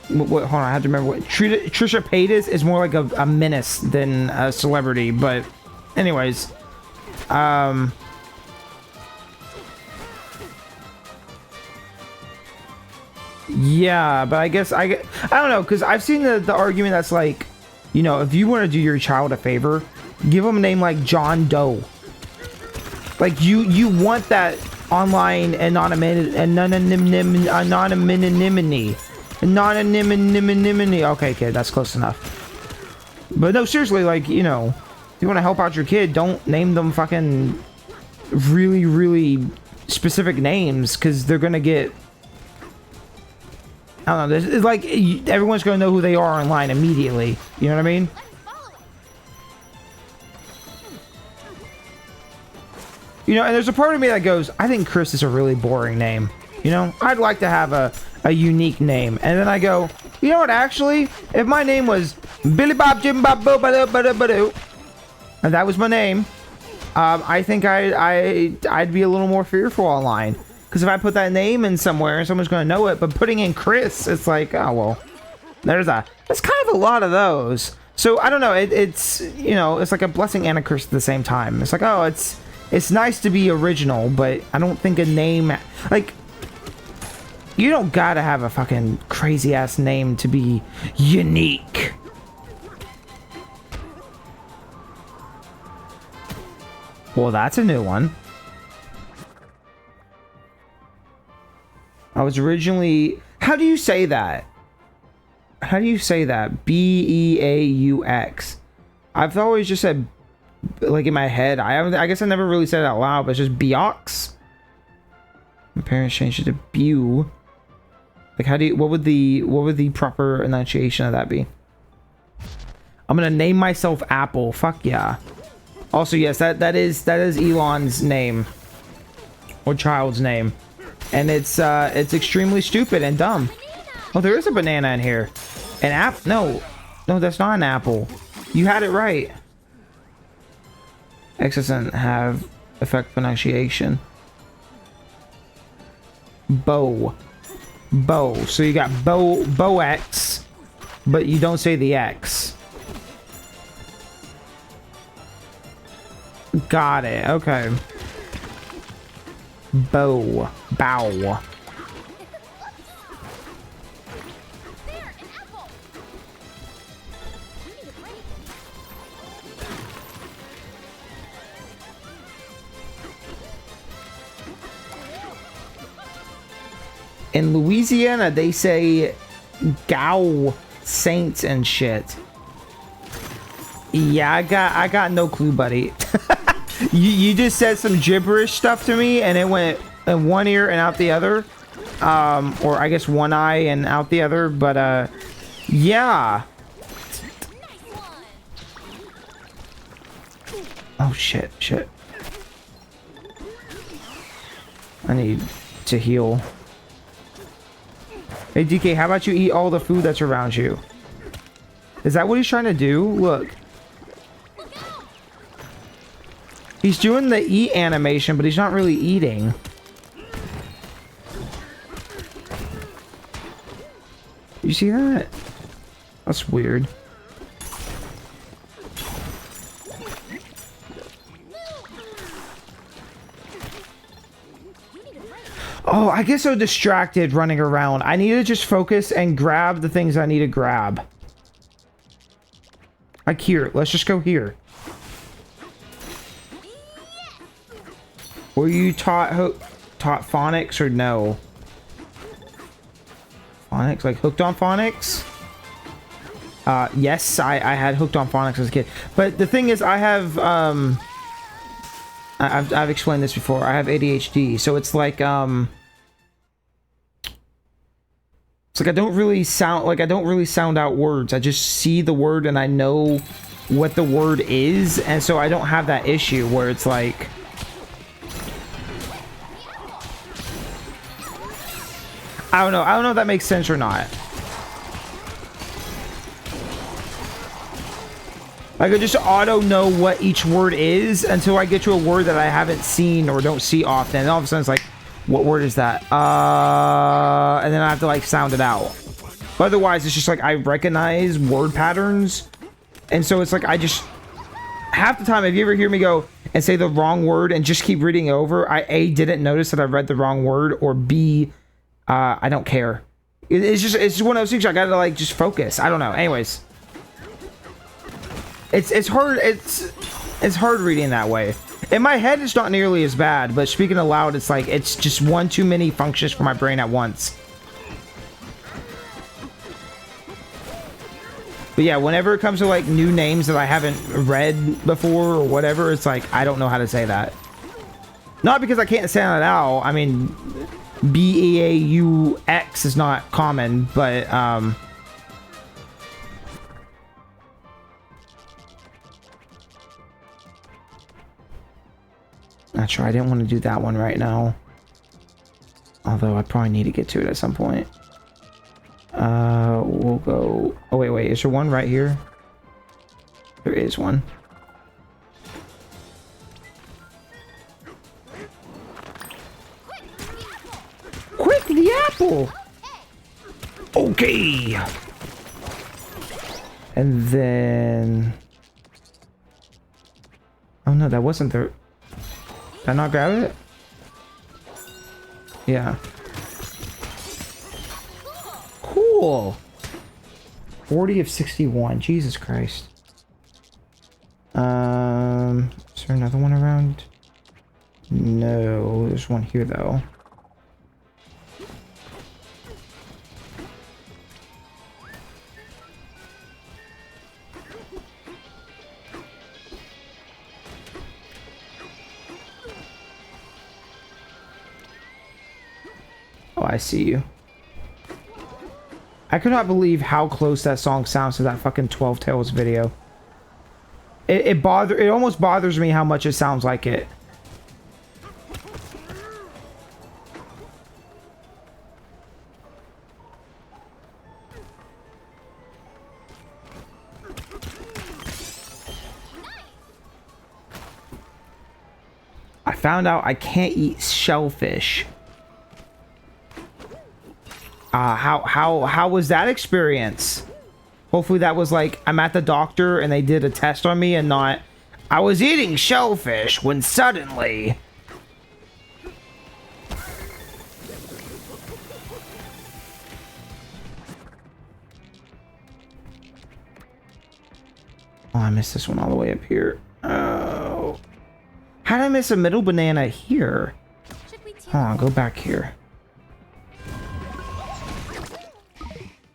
hold on, I have to remember what Trisha Paytas is more like a menace than a celebrity. But, anyways, yeah, but I guess I don't know, because I've seen the argument that's like, you know, if you want to do your child a favor, give them a name like John Doe. Like you want that online anonymity. Okay, kid, that's close enough. But no, seriously, like, you know, if you want to help out your kid, don't name them fucking really, really specific names, because they're gonna get, I don't know, it's like everyone's gonna know who they are online immediately. You know what I mean? You know, and there's a part of me that goes, I think Chris is a really boring name. You know, I'd like to have a unique name. And then I go, you know what, actually, if my name was Billy Bob Jim Bob Bo Ba Ba Ba, and that was my name, I think I'd be a little more fearful online. Because if I put that name in somewhere, someone's going to know it. But putting in Chris, it's like, oh, well, that's kind of a lot of those. So, I don't know, it's, you know, it's like a blessing and a curse at the same time. It's like, oh, it's nice to be original, but I don't think a name, like, you don't gotta have a fucking crazy ass name to be unique. Well, that's a new one. I was originally, how do you say that? How do you say that? B-E-A-U-X. I've always just said, like, in my head, I guess I never really said it out loud, but it's just Beox. My parents changed it to Bew. Like, how do you, what would the proper enunciation of that be? I'm gonna name myself Apple. Fuck yeah. Also, yes, that is Elon's name, or child's name, and it's extremely stupid and dumb. Oh, there is a banana in here. An no, that's not an apple. You had it right. X doesn't have effect pronunciation. Bow. So you got Bo X, but you don't say the X. Got it. Okay. Bow. In Louisiana, they say Gow Saints and shit. Yeah, I got no clue, buddy. you just said some gibberish stuff to me, and it went in one ear and out the other. Or I guess one eye and out the other, but yeah. Oh shit. I need to heal. Hey, DK, how about you eat all the food that's around you? Is that what he's trying to do? Look. He's doing the eat animation, but he's not really eating. You see that? That's weird. Oh, I get so distracted running around. I need to just focus and grab the things I need to grab. Like here. Let's just go here. Were you taught phonics or no? Phonics? Like hooked on phonics? Yes, I had hooked on phonics as a kid. But the thing is, I have, I've explained this before. I have ADHD, so it's like I don't really sound out words. I just see the word and I know what the word is, and so I don't have that issue where it's like, I don't know if that makes sense or not. I could just auto know what each word is until I get to a word that I haven't seen or don't see often. And all of a sudden it's like, what word is that? And then I have to like sound it out. But otherwise, it's just like I recognize word patterns. And so it's like I just, half the time, if you ever hear me go and say the wrong word and just keep reading it over, I A, didn't notice that I read the wrong word, or B, I don't care. It's just one of those things I gotta like just focus. I don't know. Anyways. It's hard reading that way. In my head, it's not nearly as bad, but speaking aloud, it's like, it's just one too many functions for my brain at once. But yeah, whenever it comes to like new names that I haven't read before or whatever, it's like, I don't know how to say that. Not because I can't sound it out. I mean, B-E-A-U-X is not common, but, not sure. I didn't want to do that one right now. Although I probably need to get to it at some point. We'll go... Oh, wait. Is there one right here? There is one. Quick, the apple! Okay! And then... Oh no, that wasn't the... Did I not grab it? Yeah. Cool. 40 of 61. Jesus Christ. Is there another one around? No, there's one here though. Oh, I see you. I could not believe how close that song sounds to that fucking 12 Tales video. It almost bothers me how much it sounds like it. I found out I can't eat shellfish. How was that experience? Hopefully that was like, I'm at the doctor and they did a test on me and not, I was eating shellfish when suddenly... Oh, I missed this one all the way up here. Oh. How did I miss a middle banana here? Hold on, go back here.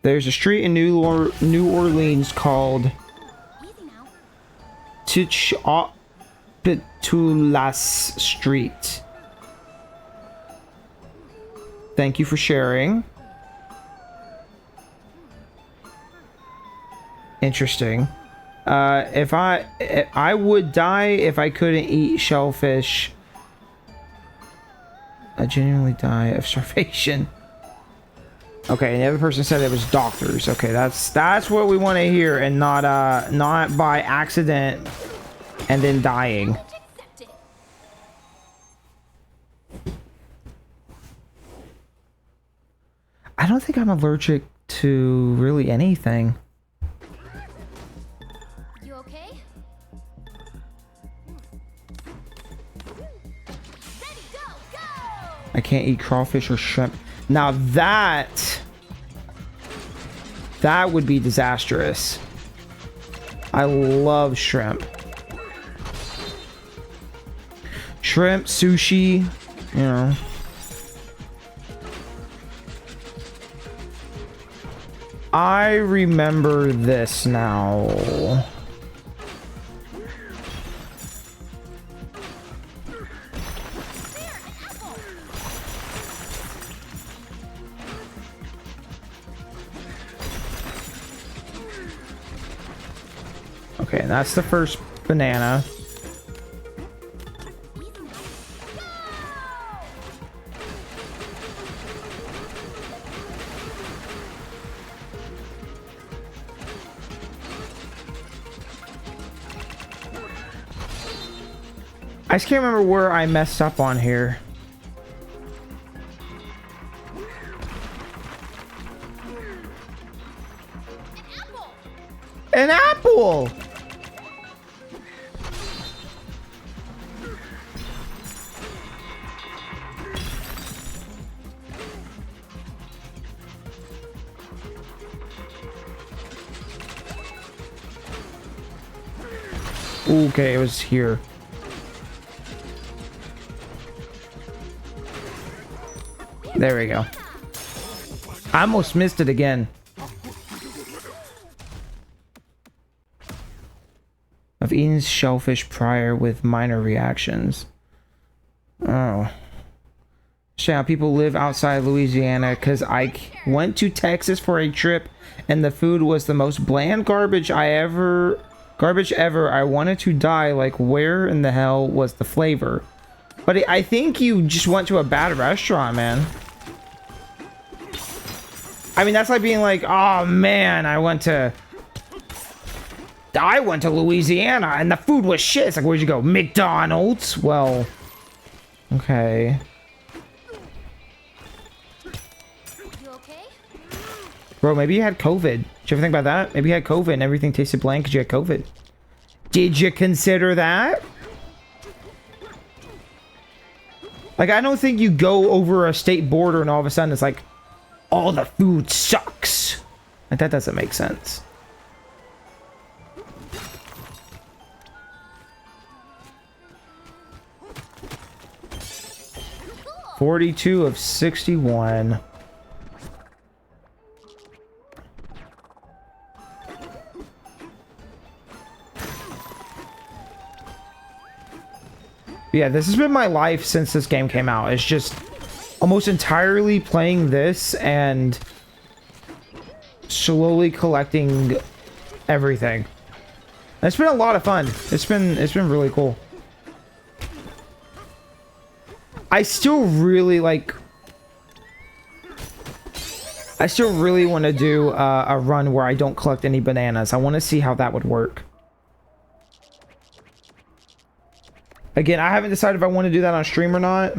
There's a street in New Orleans called Tchoupitoulas Street. Thank you for sharing. Interesting. If I would die if I couldn't eat shellfish. I genuinely die of starvation. Okay, and the other person said it was doctors. Okay, that's what we want to hear, and not by accident and then dying. I don't think I'm allergic to really anything. You okay? Ready, go, go! I can't eat crawfish or shrimp. Now that would be disastrous. I love shrimp. Shrimp, sushi, you know. I remember this now. Okay, that's the first banana. I just can't remember where I messed up on here. An apple! Okay, it was here. There we go. I almost missed it again. I've eaten shellfish prior with minor reactions. Oh. Yeah, people live outside Louisiana because I went to Texas for a trip and the food was the most bland garbage ever. I wanted to die. Like, where in the hell was the flavor? But I think you just went to a bad restaurant, man. I mean, that's like being like, oh man, I went to Louisiana and the food was shit. It's like, where'd you go? McDonald's? Well, okay. You okay? Bro, maybe you had COVID. Did you ever think about that? Maybe you had COVID and everything tasted bland because you had COVID. Did you consider that? Like, I don't think you go over a state border and all of a sudden it's like, all the food sucks. Like, that doesn't make sense. Cool. 42 of 61. Yeah, this has been my life since this game came out. It's just almost entirely playing this and slowly collecting everything. It's been a lot of fun. It's been really cool. I still really want to do a run where I don't collect any bananas. I want to see how that would work. Again, I haven't decided if I want to do that on stream or not.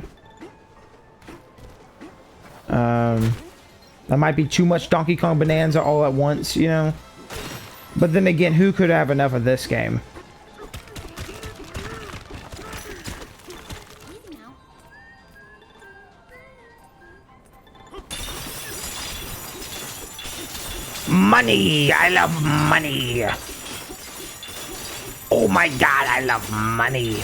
That might be too much Donkey Kong Bonanza all at once, you know? But then again, who could have enough of this game? Easy now. Money! I love money! Oh my god, I love money!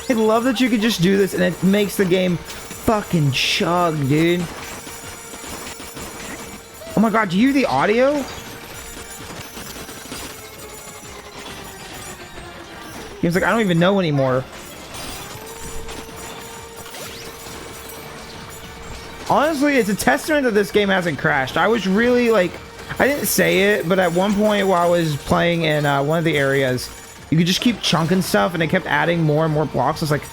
I love that you can just do this and it makes the game fucking chug, dude. Oh my god, do you hear the audio? Game's like, I don't even know anymore. Honestly, it's a testament that this game hasn't crashed. I was really like, I didn't say it, but at one point while I was playing in one of the areas, you could just keep chunking stuff and it kept adding more and more blocks. I was like,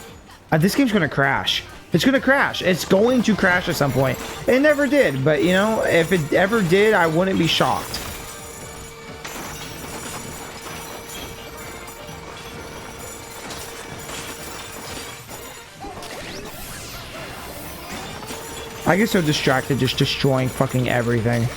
this game's gonna crash. It's gonna crash. It's going to crash at some point. It never did, but you know, if it ever did, I wouldn't be shocked. I get so distracted just destroying fucking everything.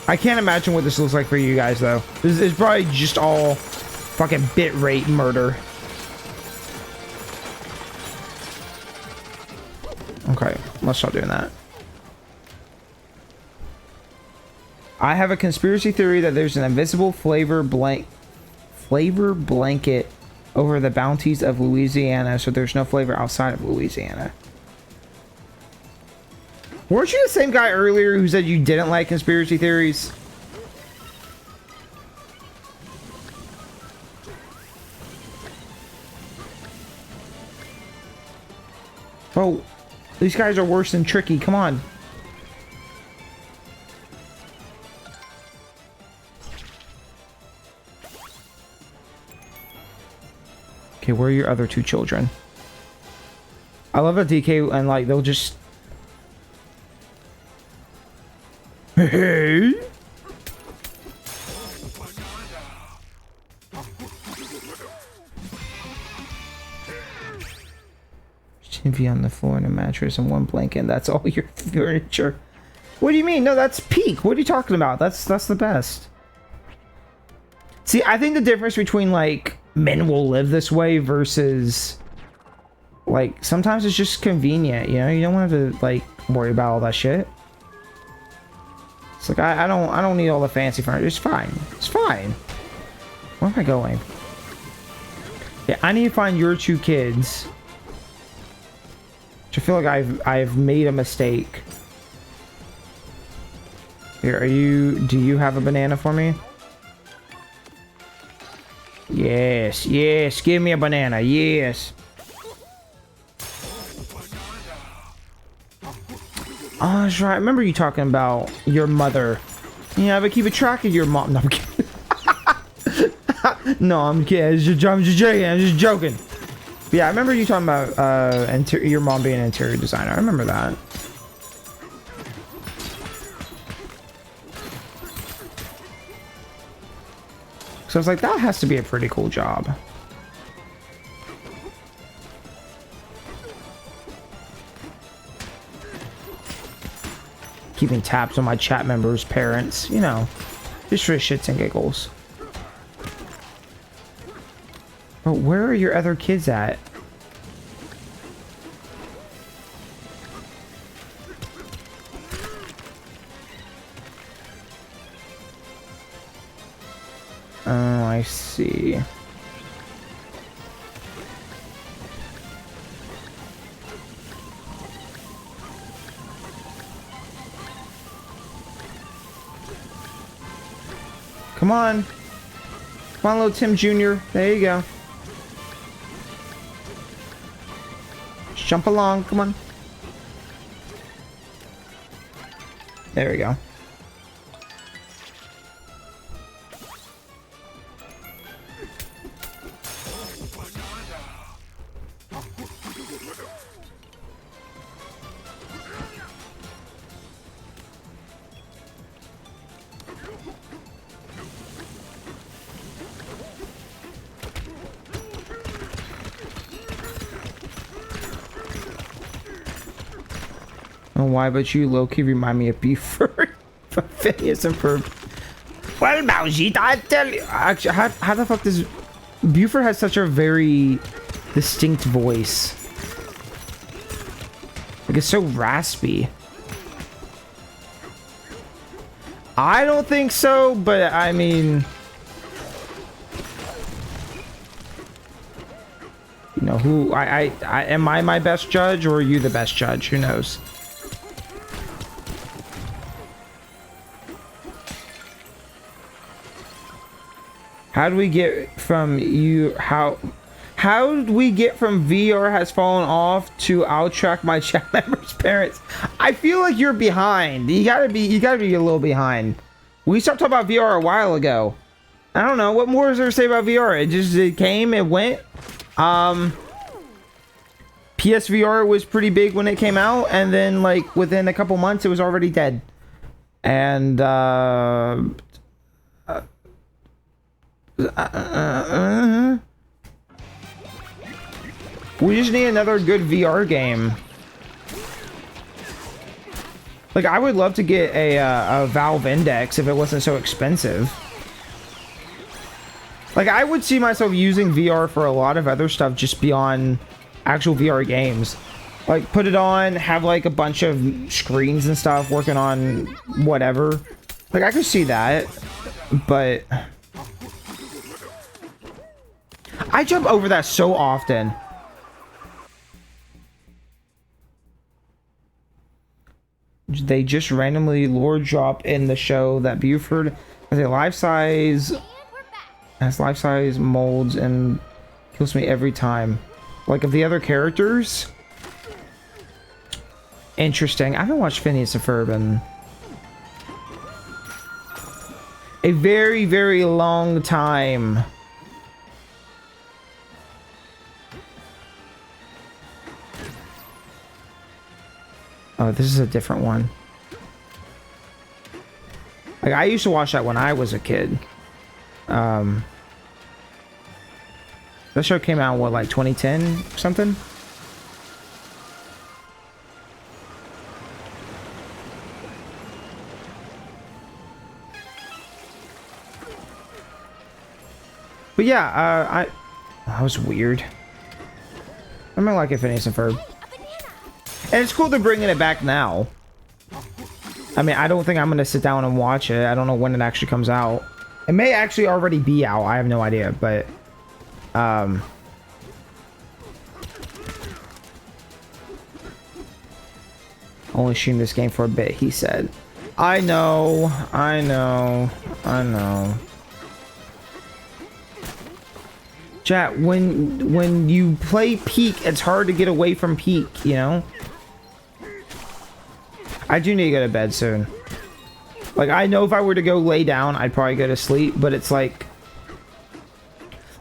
I can't imagine what this looks like for you guys, though. This is probably just all fucking bitrate murder. Okay, let's stop doing that. I have a conspiracy theory that there's an invisible flavor blanket over the bounties of Louisiana, so there's no flavor outside of Louisiana. Weren't you the same guy earlier who said you didn't like conspiracy theories? Oh, these guys are worse than Tricky. Come on. Okay, where are your other two children? I love a DK and like they'll just... Hey! TV on the floor and a mattress and one blanket. That's all your furniture. What do you mean? No, that's peak. What are you talking about? That's the best. See, I think the difference between like men will live this way versus like sometimes it's just convenient, you know? You don't want to like worry about all that shit. It's like I don't need all the fancy furniture. It's fine. It's fine. Where am I going? Yeah, I need to find your two kids. I feel like I've made a mistake. Here, do you have a banana for me? Yes, yes, give me a banana, yes. Oh, that's right. I remember you talking about your mother. Yeah, but keep a track of your mom. No, I'm kidding. No, I'm kidding. I'm just joking. I'm just joking. But yeah, I remember you talking about your mom being an interior designer. I remember that. So I was like, that has to be a pretty cool job. Keeping tabs on my chat members' parents, you know, just for shits and giggles. But where are your other kids at? Oh, I see. Come on. Come on, little Tim Jr. There you go. Just jump along. Come on. There we go. Why, but you low-key remind me of Buford. Phineas and Ferb. Well, Mousie, I tell you. Actually, how the fuck does Buford has such a very distinct voice? Like, it's so raspy. I don't think so, but I mean, you know, who I am I my best judge, or are you the best judge? Who knows? How do we get from you? How did we get from VR has fallen off to I'll track my chat members' parents? I feel like you're behind. You gotta be a little behind. We stopped talking about VR a while ago. I don't know what more is there to say about VR. It came, it went. PSVR was pretty big when it came out, and then like within a couple months, it was already dead. And we just need another good VR game. Like, I would love to get a Valve Index if it wasn't so expensive. Like, I would see myself using VR for a lot of other stuff just beyond actual VR games. Like, put it on, have like a bunch of screens and stuff working on whatever. Like, I could see that, but I jump over that so often. They just randomly lore drop in the show that Buford has a life-size molds and kills me every time. Like, of the other characters, interesting. I haven't watched Phineas and Ferb in a very, very long time. Oh, this is a different one. Like, I used to watch that when I was a kid. That show came out, what, like 2010 or something? yeah, that was weird. I might like it, Phineas and Ferb. And it's cool they're bringing it back now. I mean, I don't think I'm going to sit down and watch it. I don't know when it actually comes out. It may actually already be out. I have no idea, but... only stream this game for a bit, he said. I know. Chat, when you play Peak, it's hard to get away from Peak, you know? I do need to go to bed soon. Like, I know if I were to go lay down, I'd probably go to sleep, but it's like...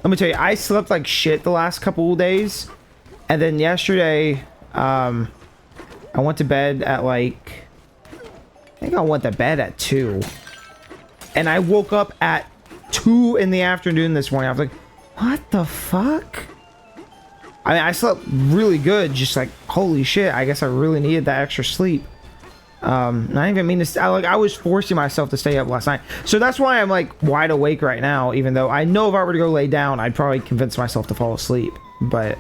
Let me tell you, I slept like shit the last couple of days. And then yesterday, I went to bed at like... I think I went to bed at 2. And I woke up at 2 in the afternoon this morning. I was like, what the fuck? I mean, I slept really good. Just like, holy shit, I guess I really needed that extra sleep. Not even mean to, I was forcing myself to stay up last night. So that's why I'm like wide awake right now, even though I know if I were to go lay down, I'd probably convince myself to fall asleep. But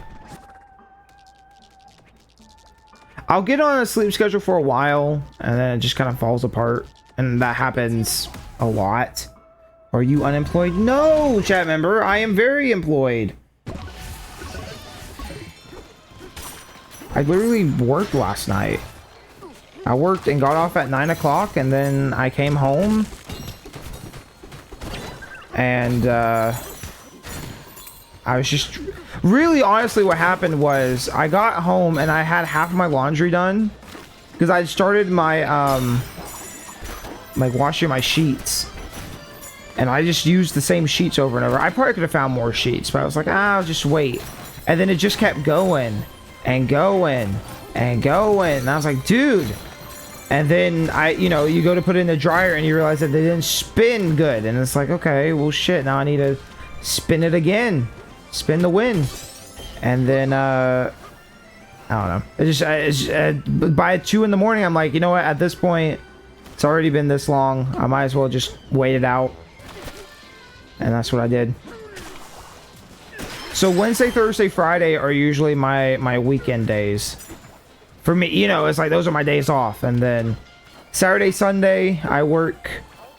I'll get on a sleep schedule for a while and then it just kind of falls apart. And that happens a lot. Are you unemployed? No, chat member, I am very employed. I literally worked last night. I worked and got off at 9 o'clock, and then I came home. And, I was just... Really, honestly, what happened was, I got home and I had half of my laundry done. Because I started my, like, washing my sheets. And I just used the same sheets over and over. I probably could have found more sheets, but I was like, I'll just wait. And then it just kept going, and going, and going. And I was like, dude... And then you go to put it in the dryer and you realize that they didn't spin good. And it's like, okay, well, shit. Now I need to spin it again. Spin the win. And then, I don't know. By 2 in the morning, I'm like, you know what? At this point, it's already been this long. I might as well just wait it out. And that's what I did. So Wednesday, Thursday, Friday are usually my weekend days. For me, you know, it's like those are my days off. And then Saturday, Sunday, I work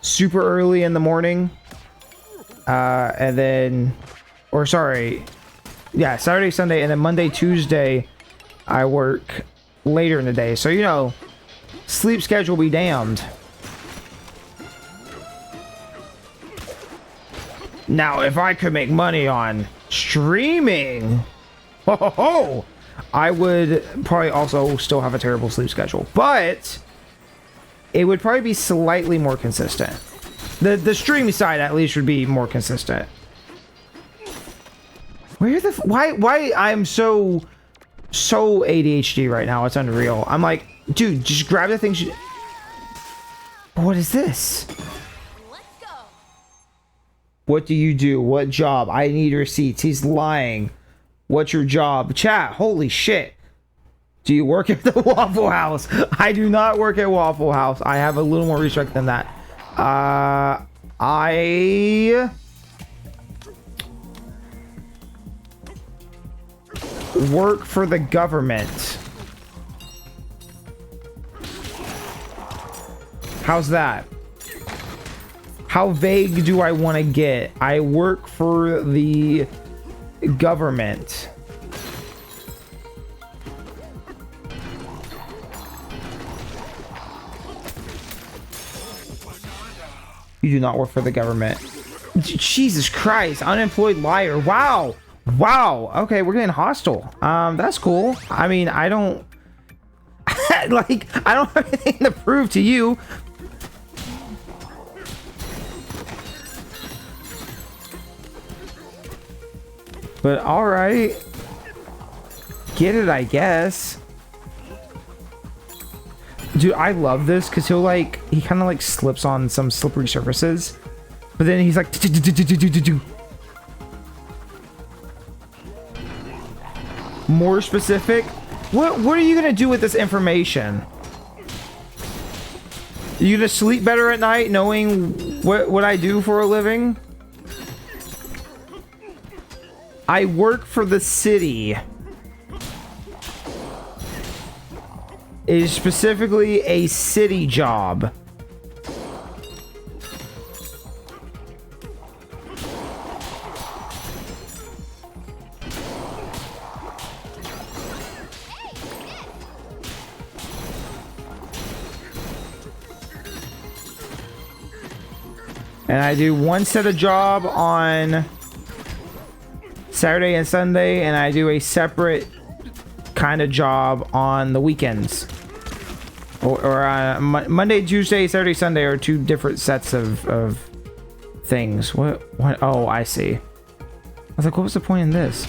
super early in the morning. And then, or sorry, yeah, Saturday, Sunday, and then Monday, Tuesday, I work later in the day. So, you know, sleep schedule be damned. Now, if I could make money on streaming, ho ho ho, I would probably also still have a terrible sleep schedule, but it would probably be slightly more consistent. The stream side at least would be more consistent. Why I'm so ADHD right now? It's unreal. I'm like, dude, just grab the things you... What is this? Let's go. What do you do? What job? I need receipts. He's lying. What's your job? Chat, holy shit. Do you work at the Waffle House? I do not work at Waffle House. I have a little more respect than that. I work for the government. How's that? How vague do I want to get? I work for the government. You do not work for the government. Jesus Christ, unemployed liar. Wow. Wow. Okay, we're getting hostile. That's cool. I mean, I don't like, I don't have anything to prove to you. But all right. Get it, I guess. Dude, I love this because he kind of like slips on some slippery surfaces, but then he's like, more specific. What are you gonna do with this information? Are you gonna sleep better at night knowing what I do for a living? I work for the city. It is specifically a city job. And I do one set of job on Saturday and Sunday, and I do a separate kind of job on the weekends. Or Monday, Tuesday, Saturday, Sunday are two different sets of things. What? Oh, I see. I was like, what was the point in this?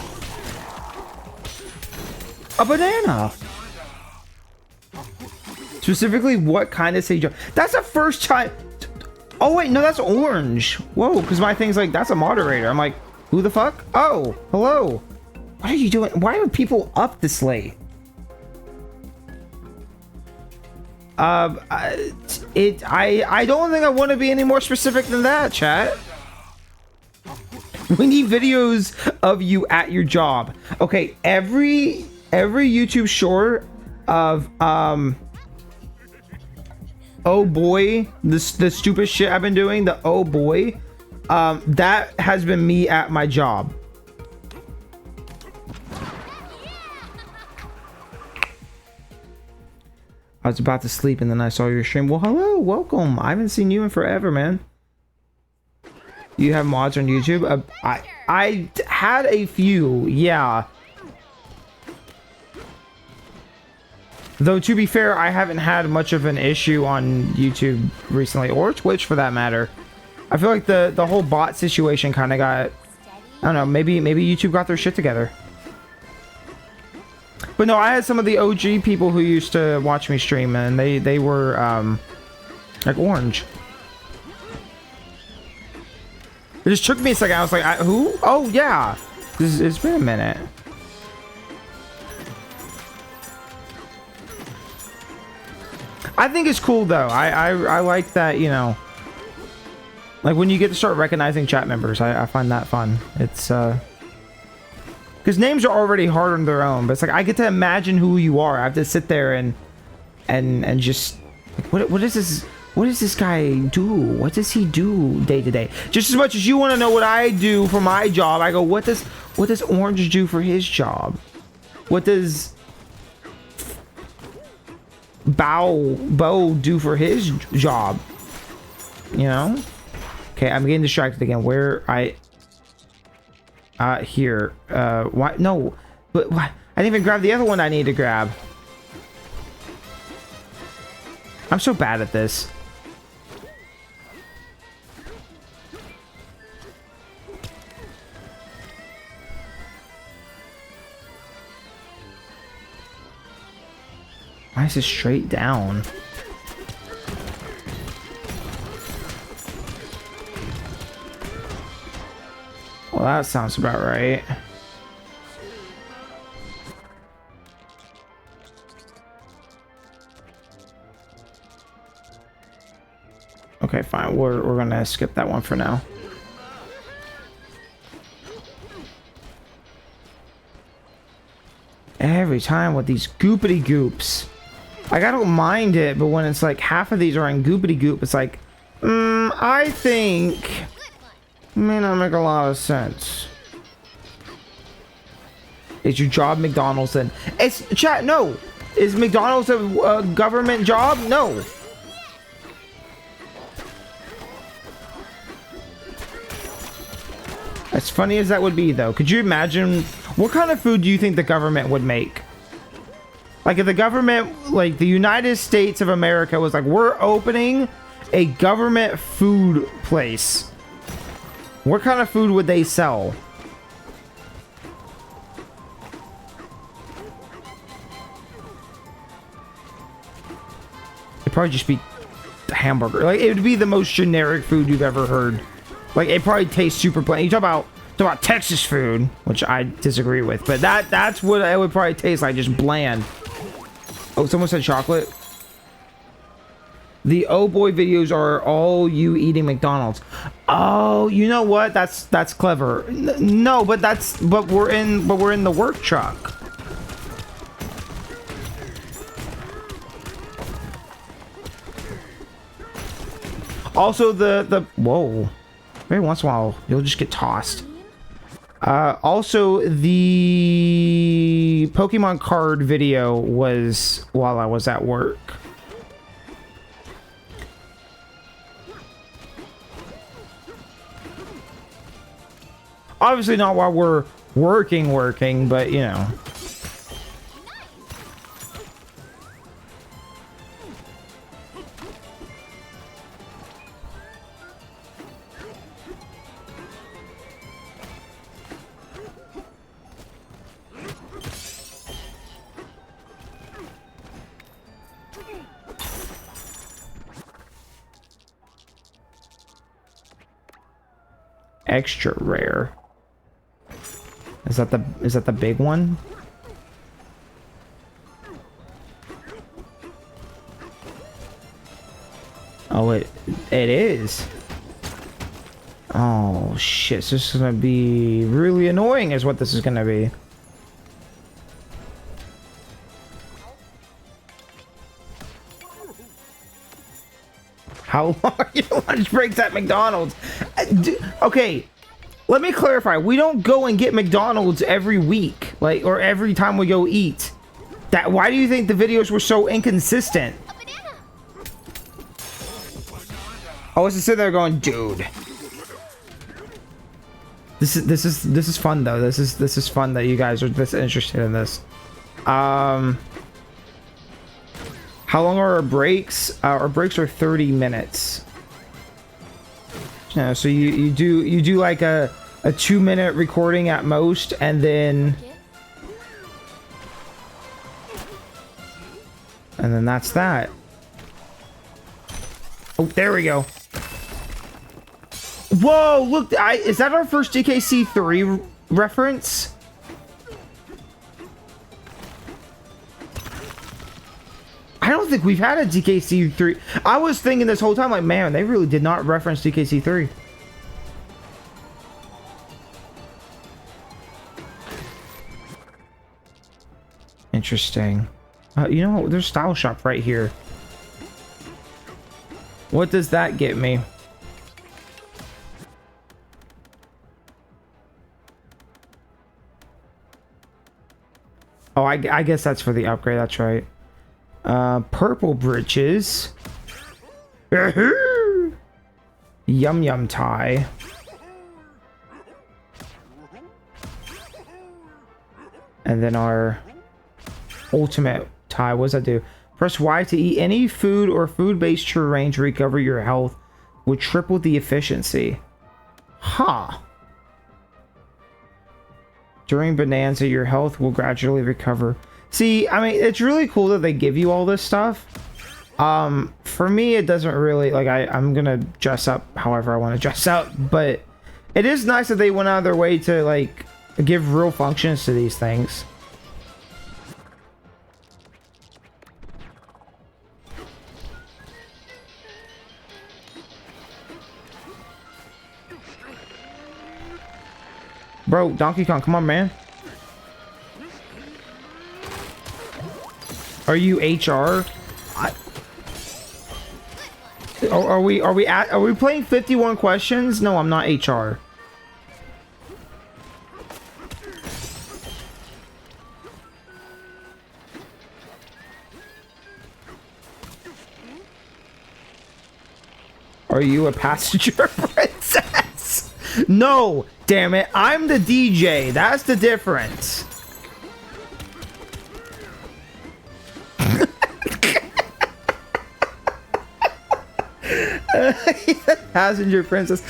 A banana! Specifically, what kind of city job? That's the first time... Oh wait, no, that's orange. Whoa, because my thing's like, that's a moderator. I'm like, who the fuck? Oh, hello. What are you doing? Why are people up this late? I don't think I want to be any more specific than that, chat. We need videos of you at your job. Okay, every YouTube short of oh boy, the stupid shit I've been doing, the oh boy, that has been me at my job. I was about to sleep and then I saw your stream. Well, hello, welcome. I haven't seen you in forever, man. You have mods on YouTube? I had a few, yeah. Though, to be fair, I haven't had much of an issue on YouTube recently, or Twitch for that matter. I feel like the whole bot situation kind of got... I don't know, maybe YouTube got their shit together. But no, I had some of the OG people who used to watch me stream, and they were, like, orange. It just took me a second. I was like, who? Oh, yeah. It's been a minute. I think it's cool, though. I like that, you know. Like, when you get to start recognizing chat members, I find that fun. It's, because names are already hard on their own, but it's like, I get to imagine who you are. I have to sit there and just... Like, what is this... What does this guy do? What does he do day to day? Just as much as you want to know what I do for my job, I go, what does Orange do for his job? What does Bo do for his job? You know? Okay, I'm getting distracted again. Where here. Why? No. But why? I didn't even grab the other one I need to grab. I'm so bad at this. Why is it straight down? Well, that sounds about right. Okay, fine. We're gonna skip that one for now. Every time with these goopity goops. Like, I don't mind it, but when it's like half of these are in goopity goop, it's like, I think may not make a lot of sense. Is your job McDonald's then? It's chat. No, is McDonald's a government job? No. As funny as that would be, though, could you imagine what kind of food do you think the government would make? Like, if the government, like the United States of America was like, we're opening a government food place, what kind of food would they sell? It'd probably just be a hamburger. Like, it would be the most generic food you've ever heard. Like, it probably tastes super plain. You talk about Texas food, which I disagree with, but that's what it would probably taste like, just bland. Oh, someone said chocolate. The oh boy videos are all you eating McDonald's. Oh, you know what? That's clever. No, but we're in the work truck. Also, the whoa. Every once in a while, you'll just get tossed. Also, the Pokemon card video was while I was at work. Obviously not while we're working, but you know. Extra rare. Is that the big one? Oh, it is. Oh shit, so this is gonna be really annoying is what this is gonna be. How long are your lunch breaks at McDonald's? Okay, let me clarify. We don't go and get McDonald's every week, like, or every time we go eat. Why do you think the videos were so inconsistent? I was just sitting there going, dude. This is fun though. This is fun that you guys are this interested in this. How long are our breaks? Our breaks are 30 minutes. So you do like a 2-minute recording at most, and then that's that. Oh, there we go. Whoa, look, is that our first DKC3 reference? I don't think we've had a DKC3. I was thinking this whole time, like, man, they really did not reference DKC3. Interesting. You know, there's Style Shop right here. What does that get me? Oh, I guess that's for the upgrade. That's right. Purple britches. Yum yum tie. And then our ultimate tie. What does that do? Press Y to eat any food or food-based terrain to recover your health with triple the efficiency. Huh. During Banzanza, your health will gradually recover. See, I mean, it's really cool that they give you all this stuff. For me, it doesn't really, like, I'm gonna dress up however I want to dress up, but it is nice that they went out of their way to, like, give real functions to these things. Bro, Donkey Kong, come on, man. Are you HR? Are we playing 51 questions? No, I'm not HR. Are you a passenger princess? No, damn it. I'm the DJ. That's the difference. Passenger princess.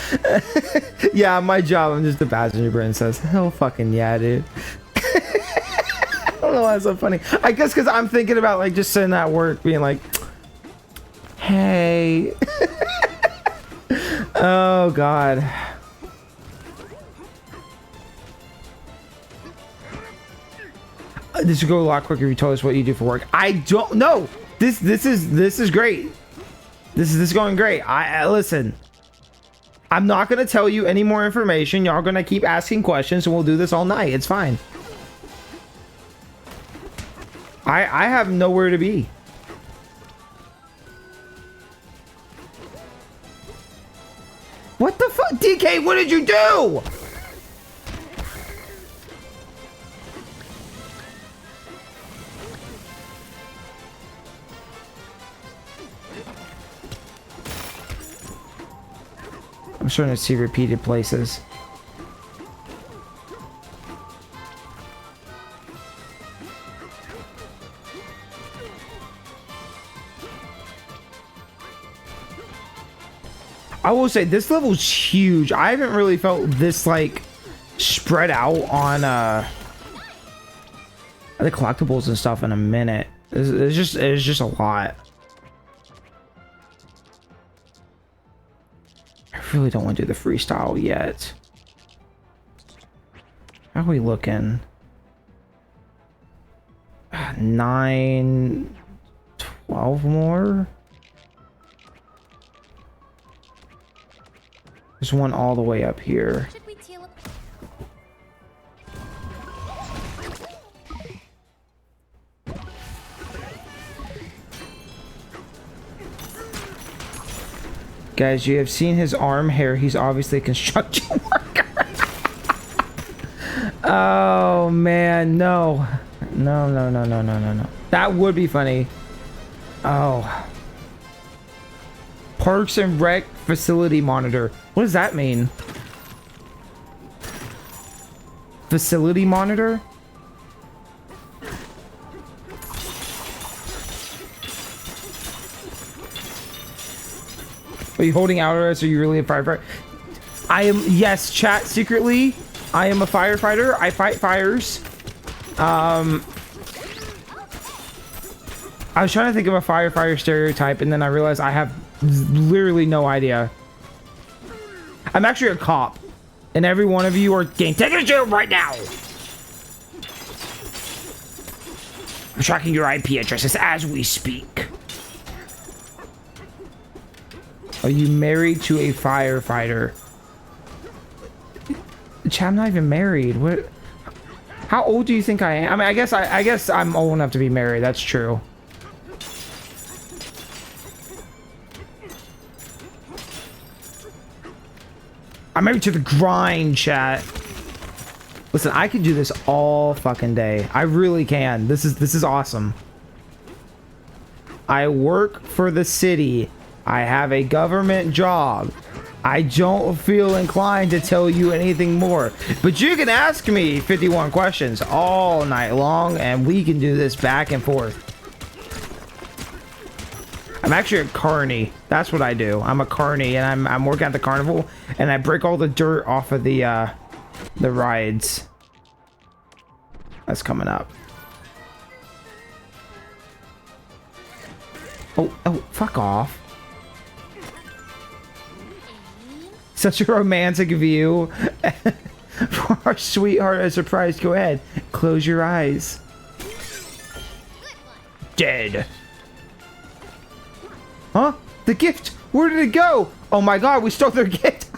Yeah, my job, I'm just a passenger princess. Hell fucking yeah, dude. I don't know why it's so funny. I guess because I'm thinking about, like, just sitting at work being like, hey. Oh god. This would go a lot quicker if you told us what you do for work. I don't know. This is great. This is going great. I listen. I'm not gonna tell you any more information. Y'all gonna keep asking questions, and we'll do this all night. It's fine. I have nowhere to be. What the fuck, DK? What did you do? I'm starting to see repeated places. I will say this level's huge. I haven't really felt this like spread out on the collectibles and stuff in a minute. It's just a lot. I really don't want to do the freestyle yet. How are we looking? 9, 12 more. There's one all the way up here. Should we teal up? Guys, you have seen his arm hair. He's obviously a construction worker. Oh man, no. No. That would be funny. Oh. Parks and Rec facility monitor. What does that mean? Facility monitor? Are you holding out at us? Are you really a firefighter? I am, yes, chat, secretly, I am a firefighter. I fight fires. I was trying to think of a firefighter stereotype, and then I realized I have literally no idea. I'm actually a cop, and every one of you are getting taken to jail right now. I'm tracking your IP addresses as we speak. Are you married to a firefighter? Chat, I'm not even married. What? How old do you think I am? I mean, I guess I'm old enough to be married. That's true. I'm married to the grind, chat. Listen, I could do this all fucking day. I really can. This is awesome. I work for the city. I have a government job. I don't feel inclined to tell you anything more. But you can ask me 51 questions all night long, and we can do this back and forth. I'm actually a carny. That's what I do. I'm a carny, and I'm working at the carnival, and I break all the dirt off of the rides. That's coming up. Oh, fuck off. Such a romantic view. For our sweetheart, a surprise. Go ahead. Close your eyes. Dead. Huh? The gift! Where did it go? Oh my god, we stole their gift!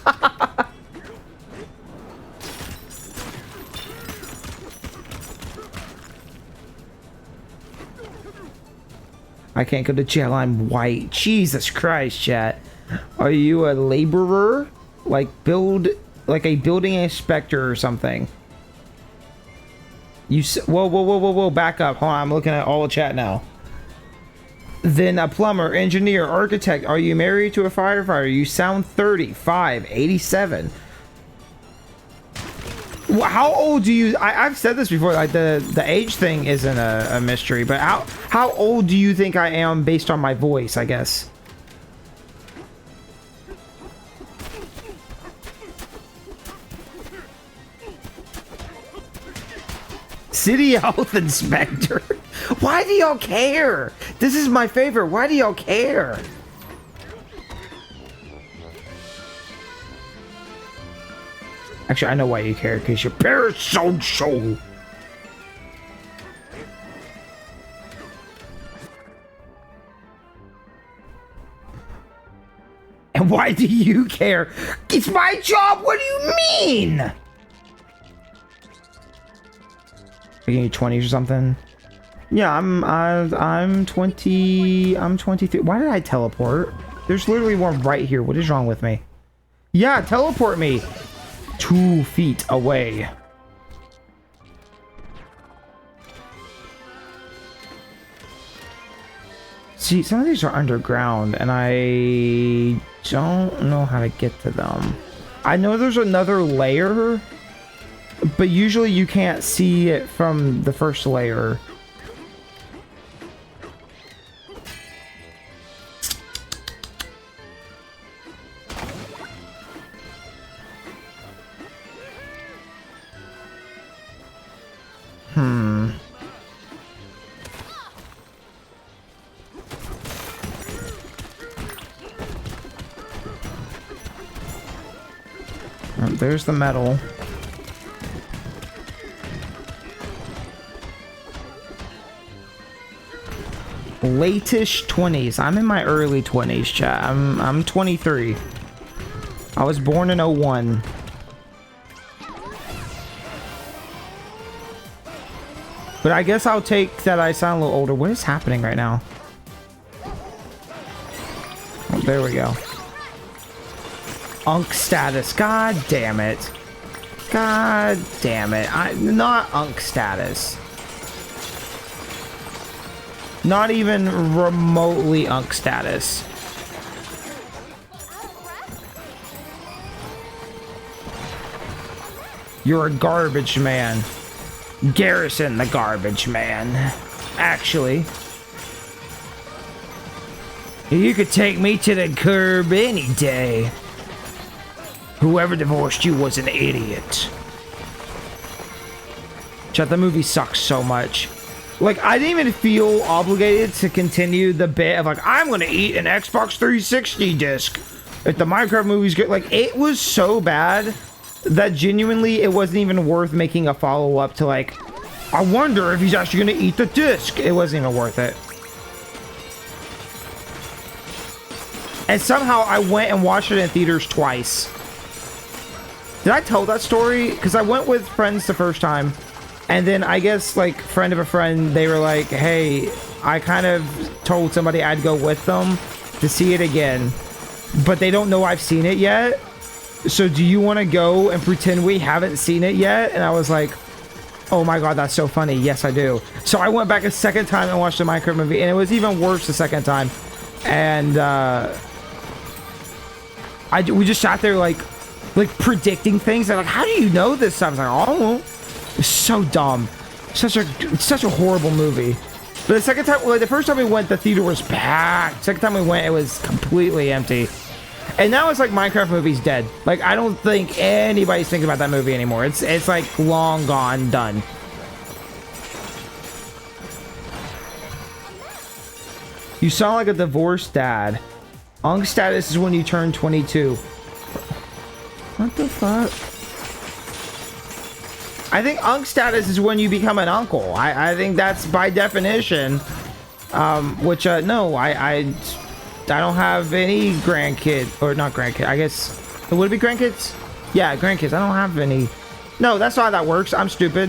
I can't go to jail, I'm white. Jesus Christ, chat. Are you a laborer? Like a building inspector or something? You whoa, back up. Hold on, I'm looking at all the chat now. Then a plumber, engineer, architect. Are you married to a firefighter? You sound 35, 87. How old do you... I've said this before, like the age thing isn't a mystery, but how old do you think I am based on my voice, I guess? City health inspector. Why do y'all care? This is my favorite. Why do y'all care? Actually, I know why you care, because you're parasocial. And why do you care? It's my job. What do you mean? Are you need 20s or something? Yeah, I'm 20. I'm 23. Why did I teleport? There's literally one right here. What is wrong with me? Yeah, teleport me 2 feet away. See, some of these are underground, and I don't know how to get to them. I know there's another layer, but usually you can't see it from the first layer. There's the metal. Late-ish 20s. I'm in my early 20s, chat. I'm 23. I was born in 01. But I guess I'll take that I sound a little older. What is happening right now? Oh, there we go. Unk status. God damn it. God damn it. Not unk status. Not even remotely unk status. You're a garbage man. Garrison the garbage man. Actually. You could take me to the curb any day. Whoever divorced you was an idiot. Chat, the movie sucks so much. Like, I didn't even feel obligated to continue the bit of, like, I'm gonna eat an Xbox 360 disc if the Minecraft movie's good. Like, it was so bad that genuinely it wasn't even worth making a follow-up to, like, I wonder if he's actually gonna eat the disc. It wasn't even worth it. And somehow I went and watched it in theaters twice. Did I tell that story? Because I went with friends the first time, and then I guess, like, friend of a friend, they were like, hey, I kind of told somebody I'd go with them to see it again, but they don't know I've seen it yet. So do you want to go and pretend we haven't seen it yet? And I was like, oh my god, that's so funny. Yes, I do. So I went back a second time and watched the Minecraft movie, and it was even worse the second time. And we just sat there like predicting things. They're like, how do you know this stuff? I was like, oh, it's so dumb. Such a horrible movie. But the second time, like, the first time we went, the theater was packed. Second time we went, it was completely empty. And now it's like Minecraft movie's dead. Like, I don't think anybody's thinking about that movie anymore. It's like long gone, done. You sound like a divorced dad. Unk status is when you turn 22. What the fuck? I think unk status is when you become an uncle. I think that's by definition. Which no, I don't have any grandkid, or not grandkid. I guess would it be grandkids? Yeah, grandkids. I don't have any. No, that's not how that works. I'm stupid.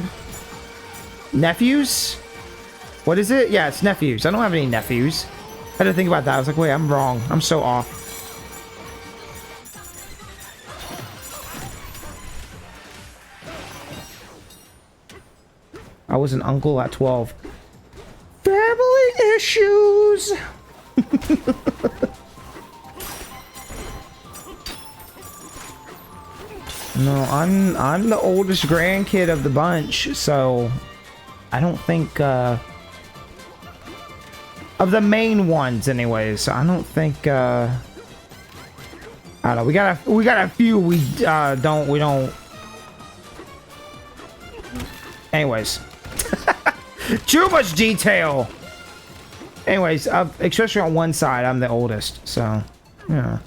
Nephews? What is it? Yeah, it's nephews. I don't have any nephews. I had to think about that. I was like, wait, I'm wrong. I'm so off. I was an uncle at 12. Family issues. No, I'm the oldest grandkid of the bunch, so I don't think of the main ones anyways. So I don't think I don't know. We got a few we don't. Anyways. Too much detail. Anyways, especially on one side, I'm the oldest, so yeah.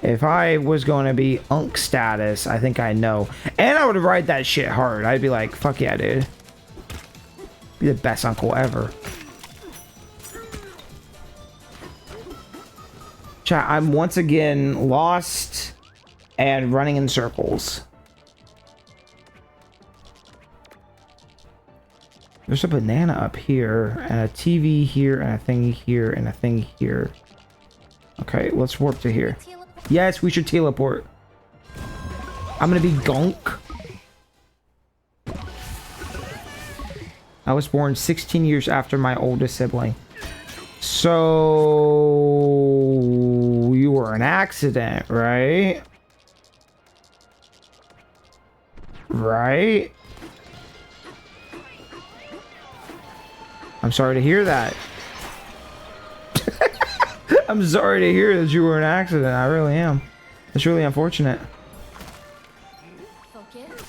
If I was going to be unk status, I think I know. And I would ride that shit hard. I'd be like, fuck yeah, dude. Be the best uncle ever. Chat, I'm once again lost and running in circles. There's a banana up here, and a TV here, and a thing here, and a thing here. Okay, let's warp to here. Yes, we should teleport. I'm gonna be Gunk. I was born 16 years after my oldest sibling. So... you were an accident, right? Right? I'm sorry to hear that. I'm sorry to hear that you were an accident. I really am. It's really unfortunate. Focus.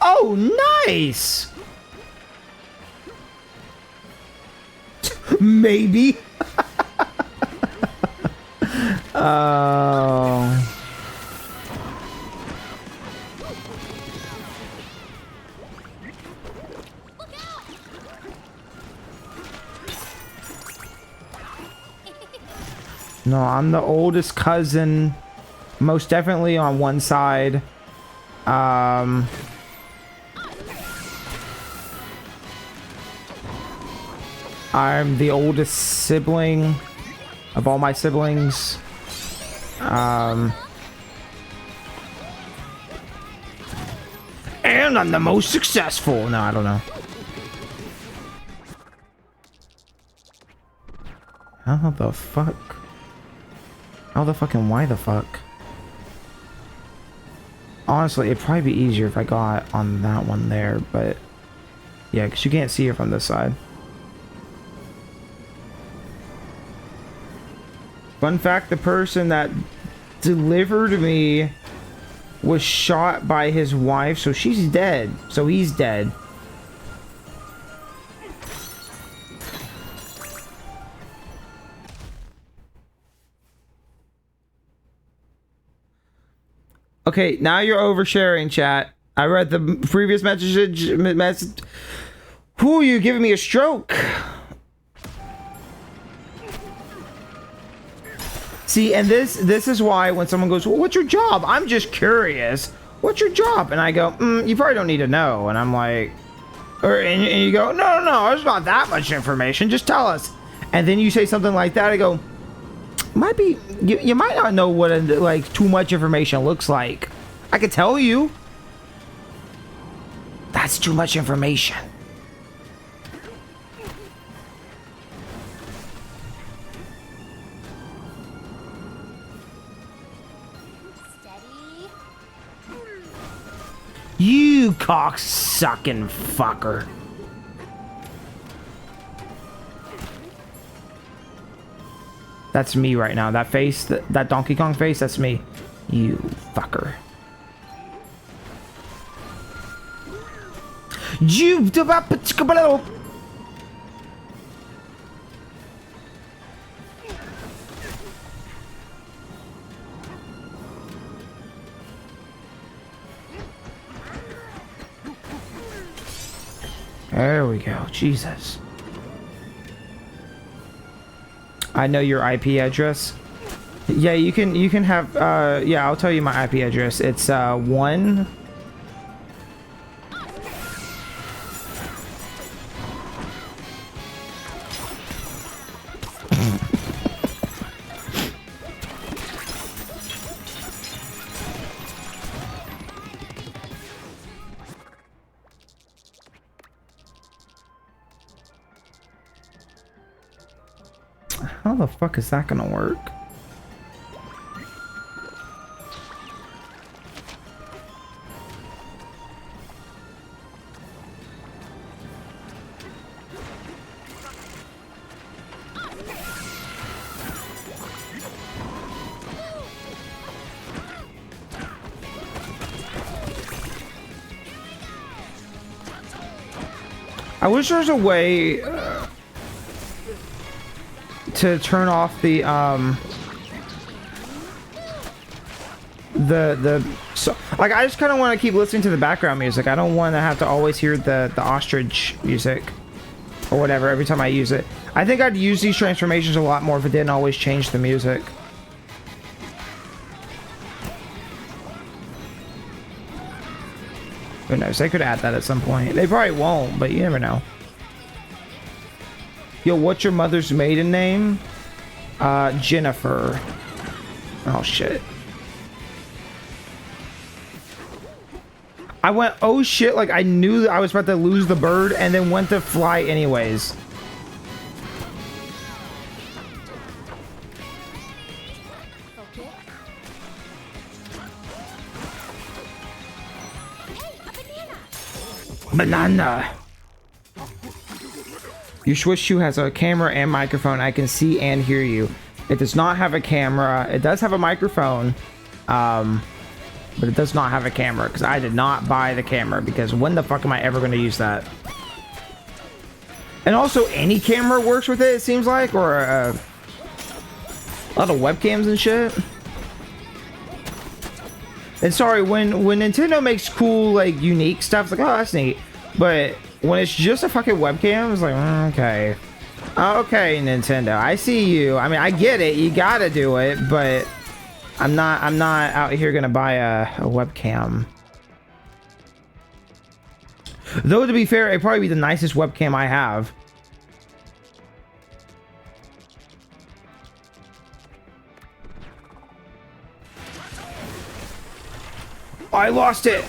Oh, nice! Maybe. Oh. No, I'm the oldest cousin. Most definitely on one side. I'm the oldest sibling of all my siblings. And I'm the most successful. No, I don't know. How the fuck? How the fucking why the fuck? Honestly, it'd probably be easier if I got on that one there, but yeah, because you can't see her from this side. Fun fact, the person that delivered me was shot by his wife, so she's dead. So he's dead. Okay, now you're oversharing, chat. I read the previous message. Who are you giving me a stroke? See, and this is why when someone goes, well, what's your job? I'm just curious. What's your job? And I go, you probably don't need to know. And I'm like, and you go, no, there's not that much information. Just tell us. And then you say something like that. I go, might be, you might not know what like too much information looks like. I could tell you. That's too much information. You cock-sucking fucker. That's me right now. That face, that Donkey Kong face, that's me. You fucker. You... There we go. Jesus. I know your IP address. Yeah, you can have yeah, I'll tell you my IP address. It's 1 How the fuck is that gonna work? I wish there was a way to turn off the so like I just kind of want to keep listening to the background music. I don't want to have to always hear the ostrich music or whatever every time I use it. I think I'd use these transformations a lot more if it didn't always change the music. Who knows? They could add that at some point. They probably won't, but you never know. Yo, what's your mother's maiden name? Jennifer. Oh shit. I went, oh shit, like I knew that I was about to lose the bird and then went to fly anyways. Okay. Hey, a banana! Banana. Your Swiss shoe has a camera and microphone. I can see and hear you. It does not have a camera. It does have a microphone. But it does not have a camera because I did not buy the camera, because when the fuck am I ever going to use that? And also any camera works with it, it seems like, or a lot of webcams and shit. And sorry, when Nintendo makes cool, like, unique stuff, it's like, oh, that's neat. But when it's just a fucking webcam, it's like, okay. Okay, Nintendo, I see you. I mean, I get it. You gotta do it, but I'm not out here gonna buy a webcam. Though, to be fair, it'd probably be the nicest webcam I have. I lost it.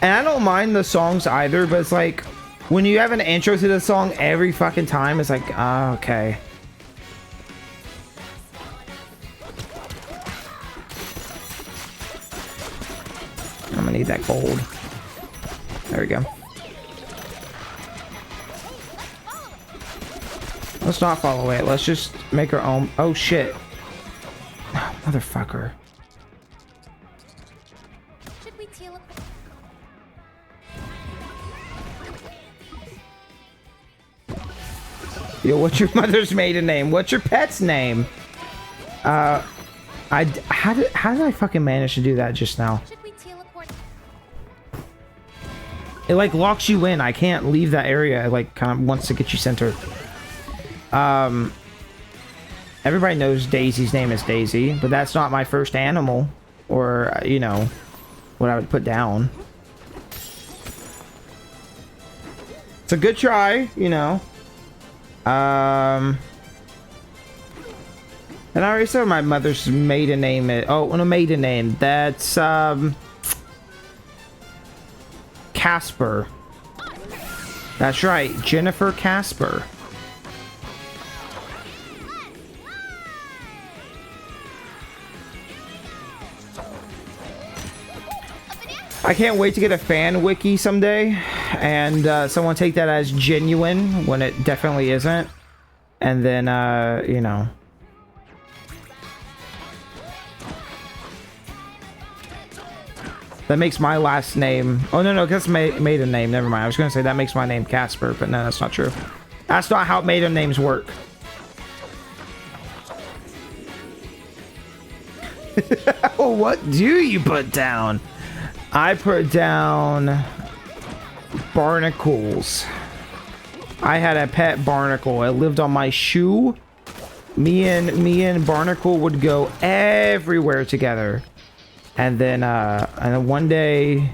And I don't mind the songs either, but it's like when you have an intro to the song every fucking time, it's like, ah, okay. I'm gonna need that gold. There we go. Let's not follow it. Let's just make our own. Oh shit. Oh, motherfucker. Should we teleport? Yo, what's your mother's maiden name? What's your pet's name? How did I fucking manage to do that just now? Should we teleport? It like locks you in. I can't leave that area. It like kind of wants to get you centered. Everybody knows Daisy's name is Daisy, but that's not my first animal, or you know, what I would put down. It's a good try, you know. And I already said my mother's maiden name is, oh, no, maiden name. That's, Casper. That's right, Jennifer Casper. I can't wait to get a fan wiki someday and someone take that as genuine when it definitely isn't. And then, you know. That makes my last name... Oh, no, that's maiden name. Never mind. I was going to say that makes my name Casper, but no, that's not true. That's not how maiden names work. What do you put down? I put down barnacles. I had a pet barnacle. It lived on my shoe. Me and barnacle would go everywhere together. And then one day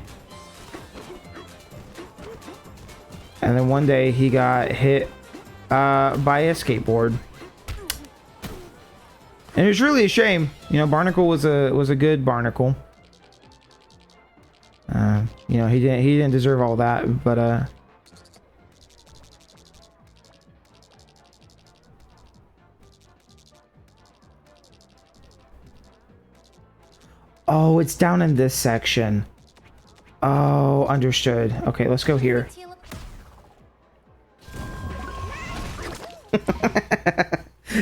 he got hit by a skateboard. And it was really a shame. You know, barnacle was a good barnacle. You know, he didn't deserve all that, but oh, it's down in this section. Oh, understood. Okay, let's go here.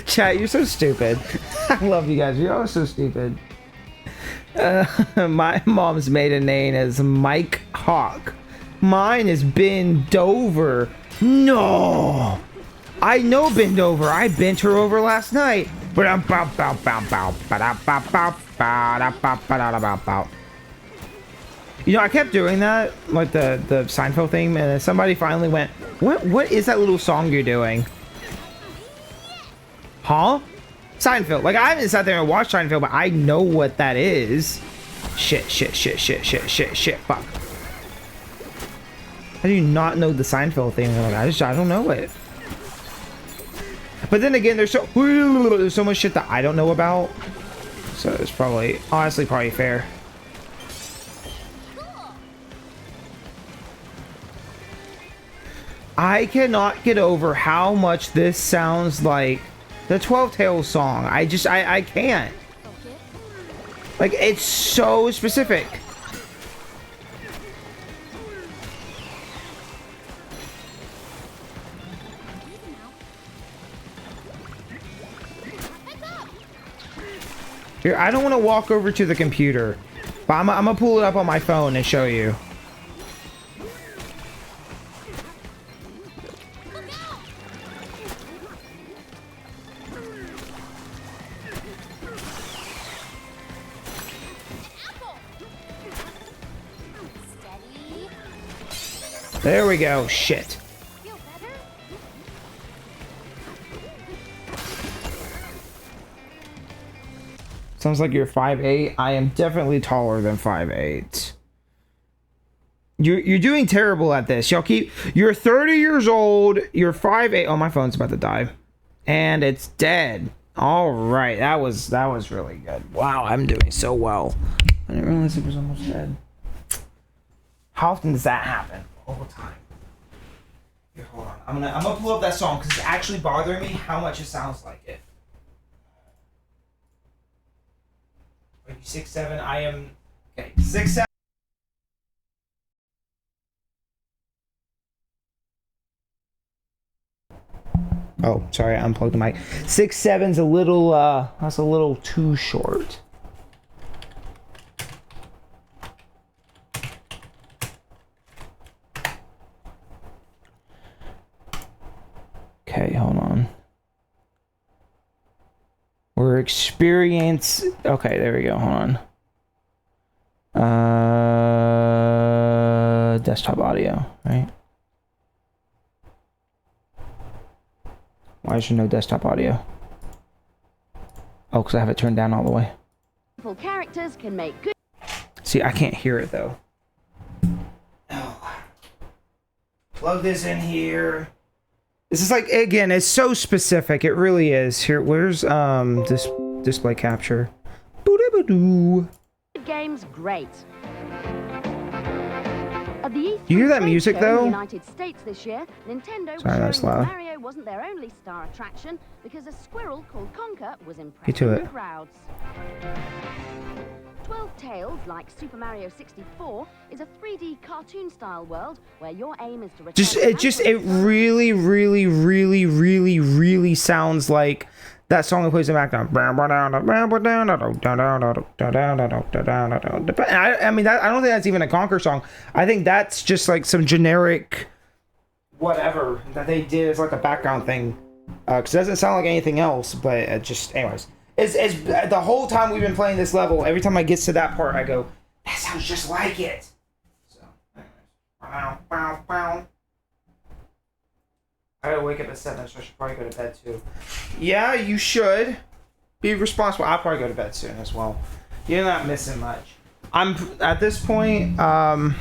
Chat, you're so stupid. I love you guys. You're all so stupid. My mom's maiden name is Mike Hawk. Mine is Ben Dover. No! I know bend over. I bent her over last night. You know, I kept doing that, like the Seinfeld theme, and then somebody finally went, What is that little song you're doing? Huh? Seinfeld. Like, I haven't sat there and watched Seinfeld, but I know what that is. Shit, fuck. How do you not know the Seinfeld theme? Like, I don't know it. But then again, there's so much shit that I don't know about. So it's probably, honestly, probably fair. I cannot get over how much this sounds like the 12 Tales song. I can't. Like, it's so specific. Here, I don't want to walk over to the computer, but I'm gonna pull it up on my phone and show you. There we go. Shit. Sounds like you're 5'8". I am definitely taller than 5'8". You're doing terrible at this. You're 30 years old. You're 5'8". Oh, my phone's about to die, and it's dead. All right, that was really good. Wow, I'm doing so well. I didn't realize it was almost dead. How often does that happen? All the time. Here, hold on. I'm gonna pull up that song because it's actually bothering me how much it sounds like it. Are you 6'7"? I am. Okay, 6'7". Oh, sorry, I unplugged the mic. 6'7"'s a little. That's a little too short. Okay, hold on. We're experience. Okay, there we go. Hold on. Desktop audio, right? Why is there no desktop audio? Oh, because I have it turned down all the way. Characters can make good. See, I can't hear it though. Oh. Plug this in here. This is like, again, it's so specific. It really is. Here, where's this display capture? Boo-doo-boo-doo. Games great. At the E3 You hear that music show in though? the United States this year, Nintendo was Sorry, that's showing that loud. Mario wasn't their only star attraction because a squirrel called Conker was Get impressing to the it. crowds. 12 Tales, like Super Mario 64, is a 3D cartoon-style world where your aim is to return It really sounds like that song that plays in the background. I mean, I don't think that's even a Conker song. I think that's just like some generic whatever that they did as like a background thing. Because it doesn't sound like anything else, but it just, anyways. It's the whole time we've been playing this level, every time I get to that part, I go, that sounds just like it. So, anyways. I gotta wake up at 7, so I should probably go to bed too. Yeah, you should. Be responsible. I'll probably go to bed soon as well. You're not missing much. I'm, at this point, I'm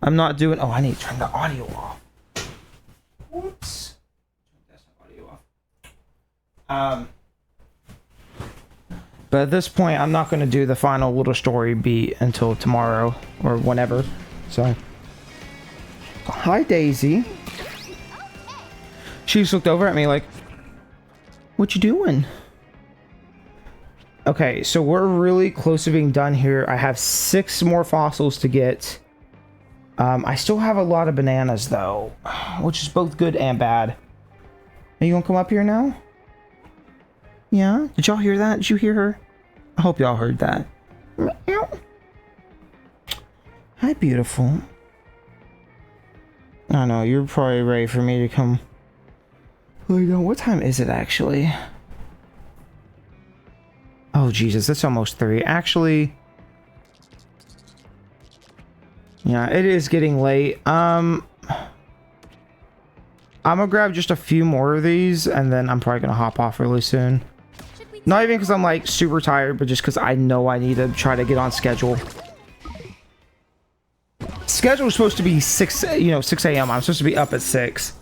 not doing, oh, I need to turn the audio off. Whoops. That's the audio off. But at this point, I'm not going to do the final little story beat until tomorrow or whenever. So, hi Daisy. She just looked over at me like, what you doing? Okay, so we're really close to being done here. I have 6 more fossils to get. I still have a lot of bananas though, which is both good and bad. Are you gonna come up here now? Yeah? Did y'all hear that? Did you hear her? I hope y'all heard that. Hi, beautiful. I know, you're probably ready for me to come. What time is it actually? Oh, Jesus, it's almost 3. Actually, yeah, it is getting late. I'm gonna grab just a few more of these, and then I'm probably gonna hop off really soon. Not even because I'm like super tired, but just because I know I need to try to get on schedule. Schedule is supposed to be 6 a.m. I'm supposed to be up at 6.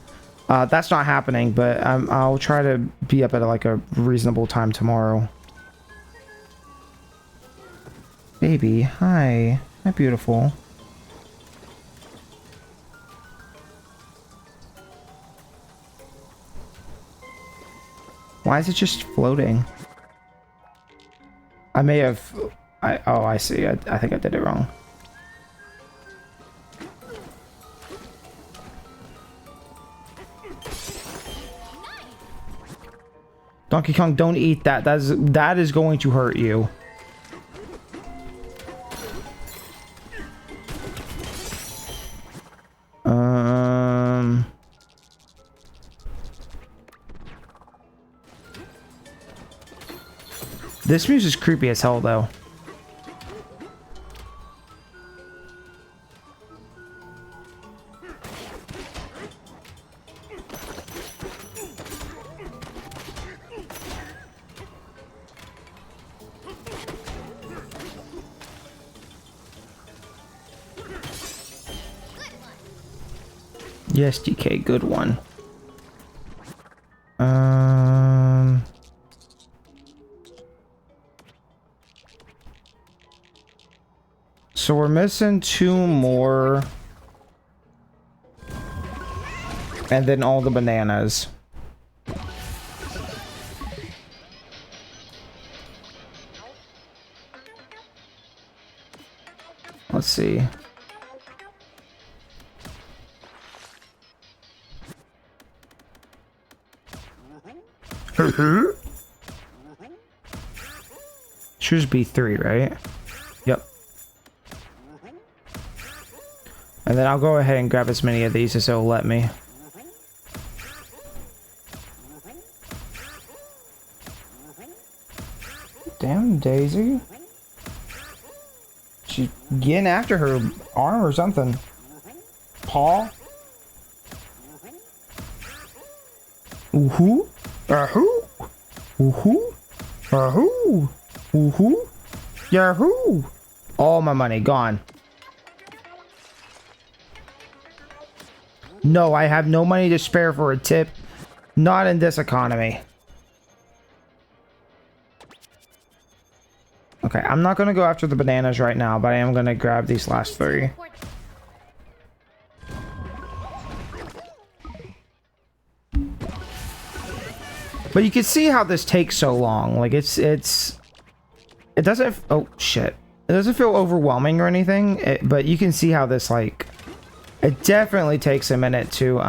That's not happening, but I'll try to be up at like a reasonable time tomorrow. Baby, hi. Hi, beautiful. Why is it just floating? I may have... oh, I see. I think I did it wrong. Donkey Kong, don't eat that. That is going to hurt you. This music's creepy as hell, though. Yes, DK, good one. So we're missing 2 more. And then all the bananas. Let's see. Should be 3, right? Yep. And then I'll go ahead and grab as many of these as it'll let me. Damn, Daisy. She's getting after her arm or something. Paw. Ooh-hoo. Ahoo. Ooh-hoo. Ahoo. Ooh-hoo. Yahoo. All my money gone. No, I have no money to spare for a tip. Not in this economy. Okay, I'm not going to go after the bananas right now, but I am going to grab these last 3. But you can see how this takes so long. Like, it doesn't... Oh, shit. It doesn't feel overwhelming or anything, but you can see how this, like... It definitely takes a minute to, What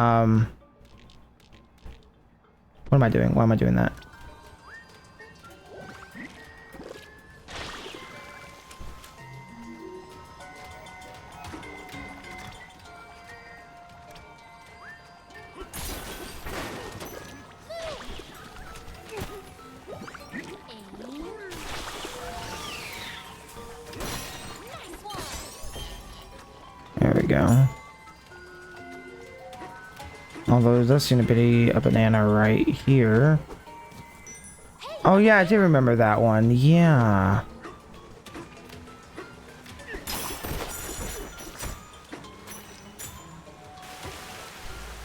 am I doing? Why am I doing that? There we go. Although there does seem to be a banana right here. Oh yeah, I do remember that one. Yeah.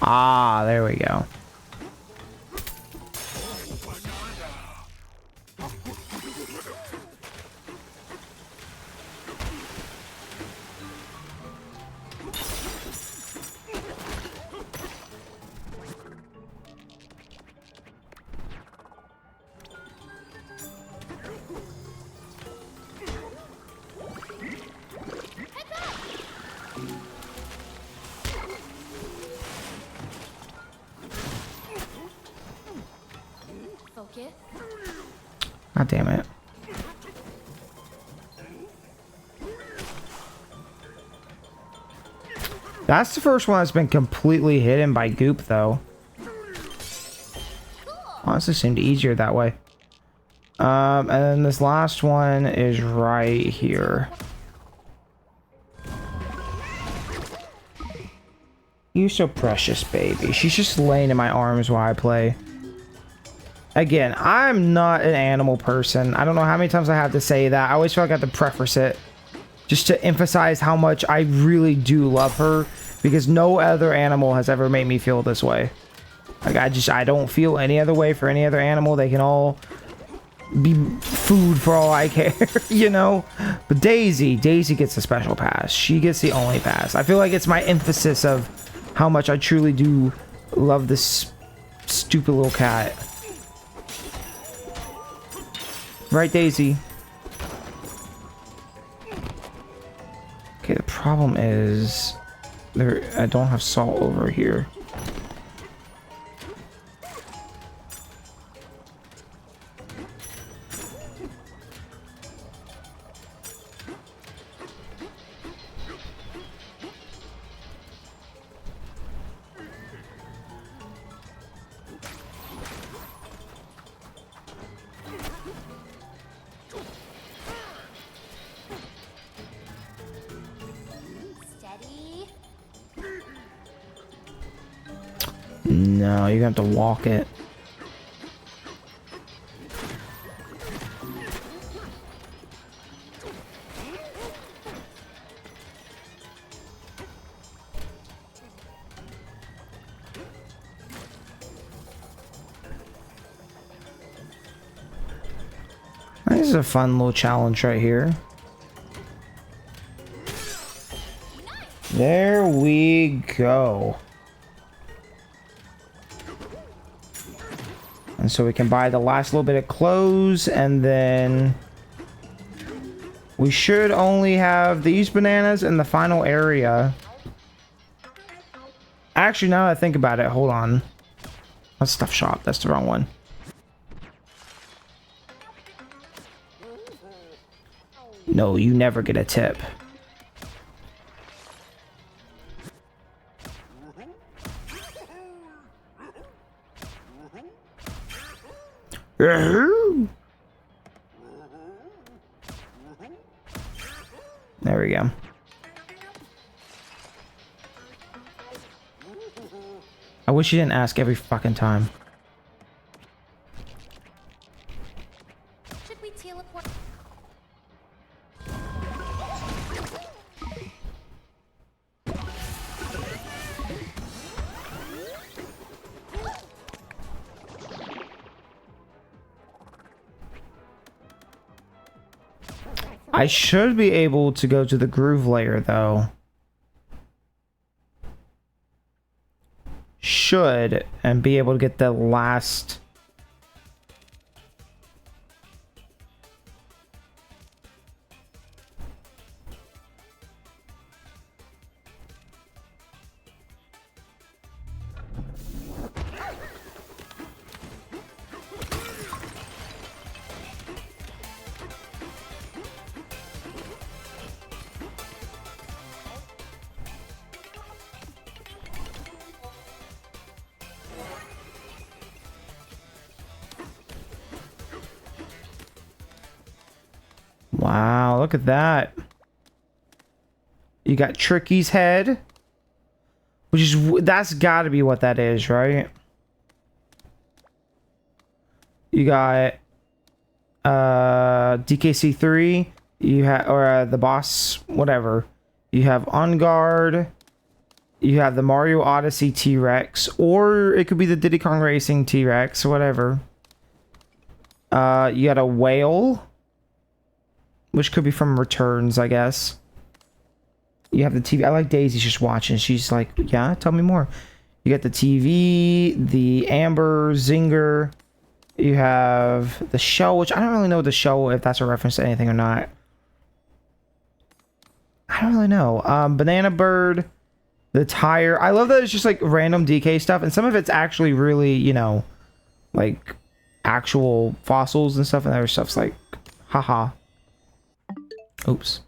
Ah, there we go. Focus. God damn it. That's the first one that's been completely hidden by goop, though. Honestly, seemed easier that way. And then this last one is right here. You're so precious, baby. She's just laying in my arms while I play. Again, I'm not an animal person. I don't know how many times I have to say that. I always feel like I have to preface it just to emphasize how much I really do love her, because no other animal has ever made me feel this way. Like, I don't feel any other way for any other animal. They can all be food for all I care, you know? But Daisy gets a special pass. She gets the only pass. I feel like it's my emphasis of how much I truly do love this stupid little cat. Right, Daisy? Okay, the problem is I don't have salt over here. Steady. No, you're gonna have to walk it. This is a fun little challenge right here. There we go. And so we can buy the last little bit of clothes, and then we should only have these bananas in the final area. Actually, now that I think about it, hold on. That's stuff shop. That's the wrong one. No, you never get a tip. There we go. I wish you didn't ask every fucking time. Should we teleport? I should be able to go to the groove layer, though. Should, and be able to get the last... Wow, look at that. You got Tricky's head, which is, that's gotta be what that is, right? You got DKC3, you have, or the boss, whatever. You have On Guard, you have the Mario Odyssey T-Rex, or it could be the Diddy Kong Racing T-Rex, whatever. You got a whale, which could be from Returns, I guess. You have the TV. I like Daisy's just watching. She's like, yeah, tell me more. You got the TV, the Amber, Zinger. You have the shell, which I don't really know the shell, if that's a reference to anything or not. I don't really know. Banana Bird, the tire. I love that it's just like random DK stuff. And some of it's actually really, you know, like actual fossils and stuff. And other stuff's like, haha. Oops.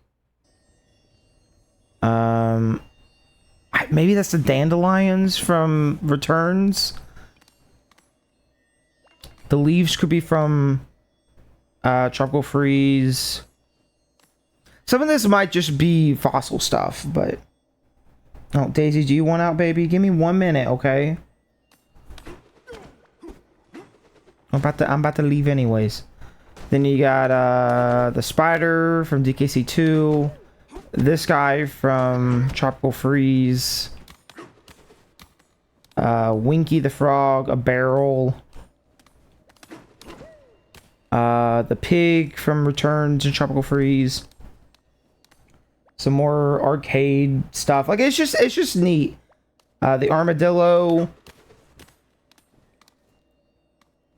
Maybe that's the dandelions from Returns. The leaves could be from Tropical Freeze. Some of this might just be fossil stuff, but... Oh, Daisy, do you want out, baby? Give me 1 minute, okay? I'm about to leave anyways. Then you got the spider from DKC2. This guy from Tropical Freeze. Winky the frog, a barrel. The pig from Returns and Tropical Freeze. Some more arcade stuff. Like it's just neat. The armadillo.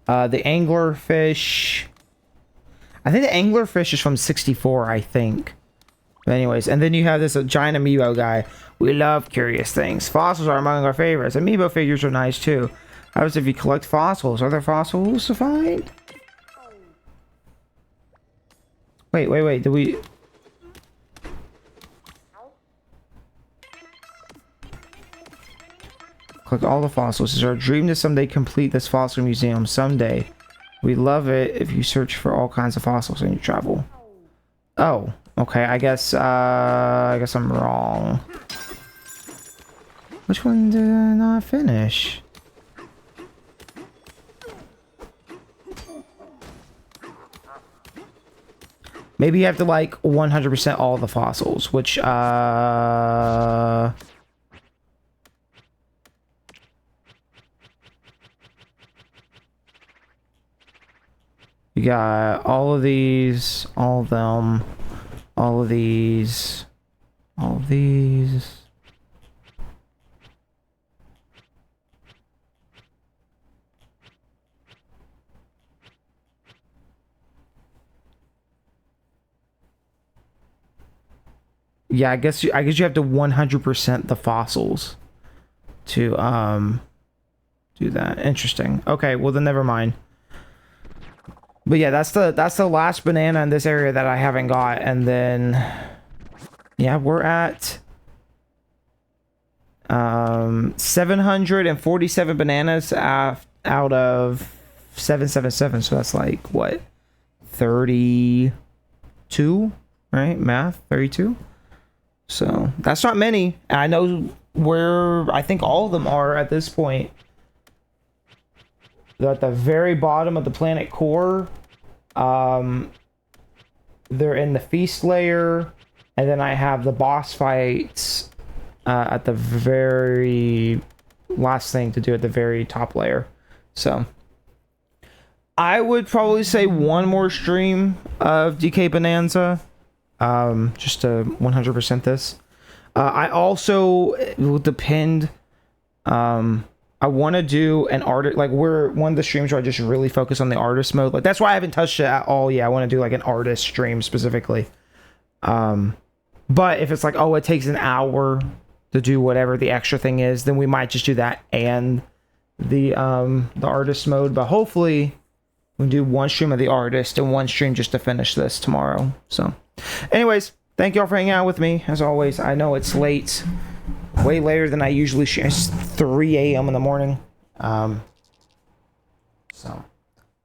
The anglerfish. I think the anglerfish is from 64, I think. But anyways, and then you have this giant amiibo guy. We love curious things. Fossils are among our favorites. Amiibo figures are nice too. How about if you collect fossils? Are there fossils to find? Wait. Did we... Collect all the fossils. It's our dream to someday complete this fossil museum. Someday. We love it if you search for all kinds of fossils in your travel. Oh, okay. I guess I'm wrong. Which one did I not finish? Maybe you have to like 100% all the fossils, which you got all of these, all of them, all of these, all of these. Yeah, I guess you have to 100% the fossils to do that. Interesting. Okay, well then never mind. But yeah, that's the last banana in this area that I haven't got, and then yeah, we're at 747 bananas out of 777. So that's like what, 32, right? Math, 32. So that's not many. I know where I think all of them are at this point. They're at the very bottom of the planet core. They're in the feast layer, and then I have the boss fights at the very last thing to do at the very top layer. So I would probably say one more stream of DK Banzanza. Just to 100% this. I also, it will depend. I want to do an artist, like we're one of the streams where I just really focus on the artist mode. Like that's why I haven't touched it at all. Yeah, I want to do like an artist stream specifically. But if it's like, oh, it takes an hour to do whatever the extra thing is, then we might just do that and the artist mode. But hopefully we'll do one stream of the artist and one stream just to finish this tomorrow. So anyways, thank y'all for hanging out with me. As always, I know it's late. Way later than I usually share. It's 3 a.m. in the morning. So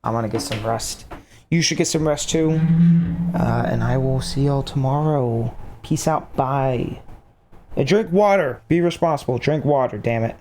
I'm gonna get some rest. You should get some rest too. And I will see y'all tomorrow. Peace out. Bye. And drink water. Be responsible. Drink water, damn it.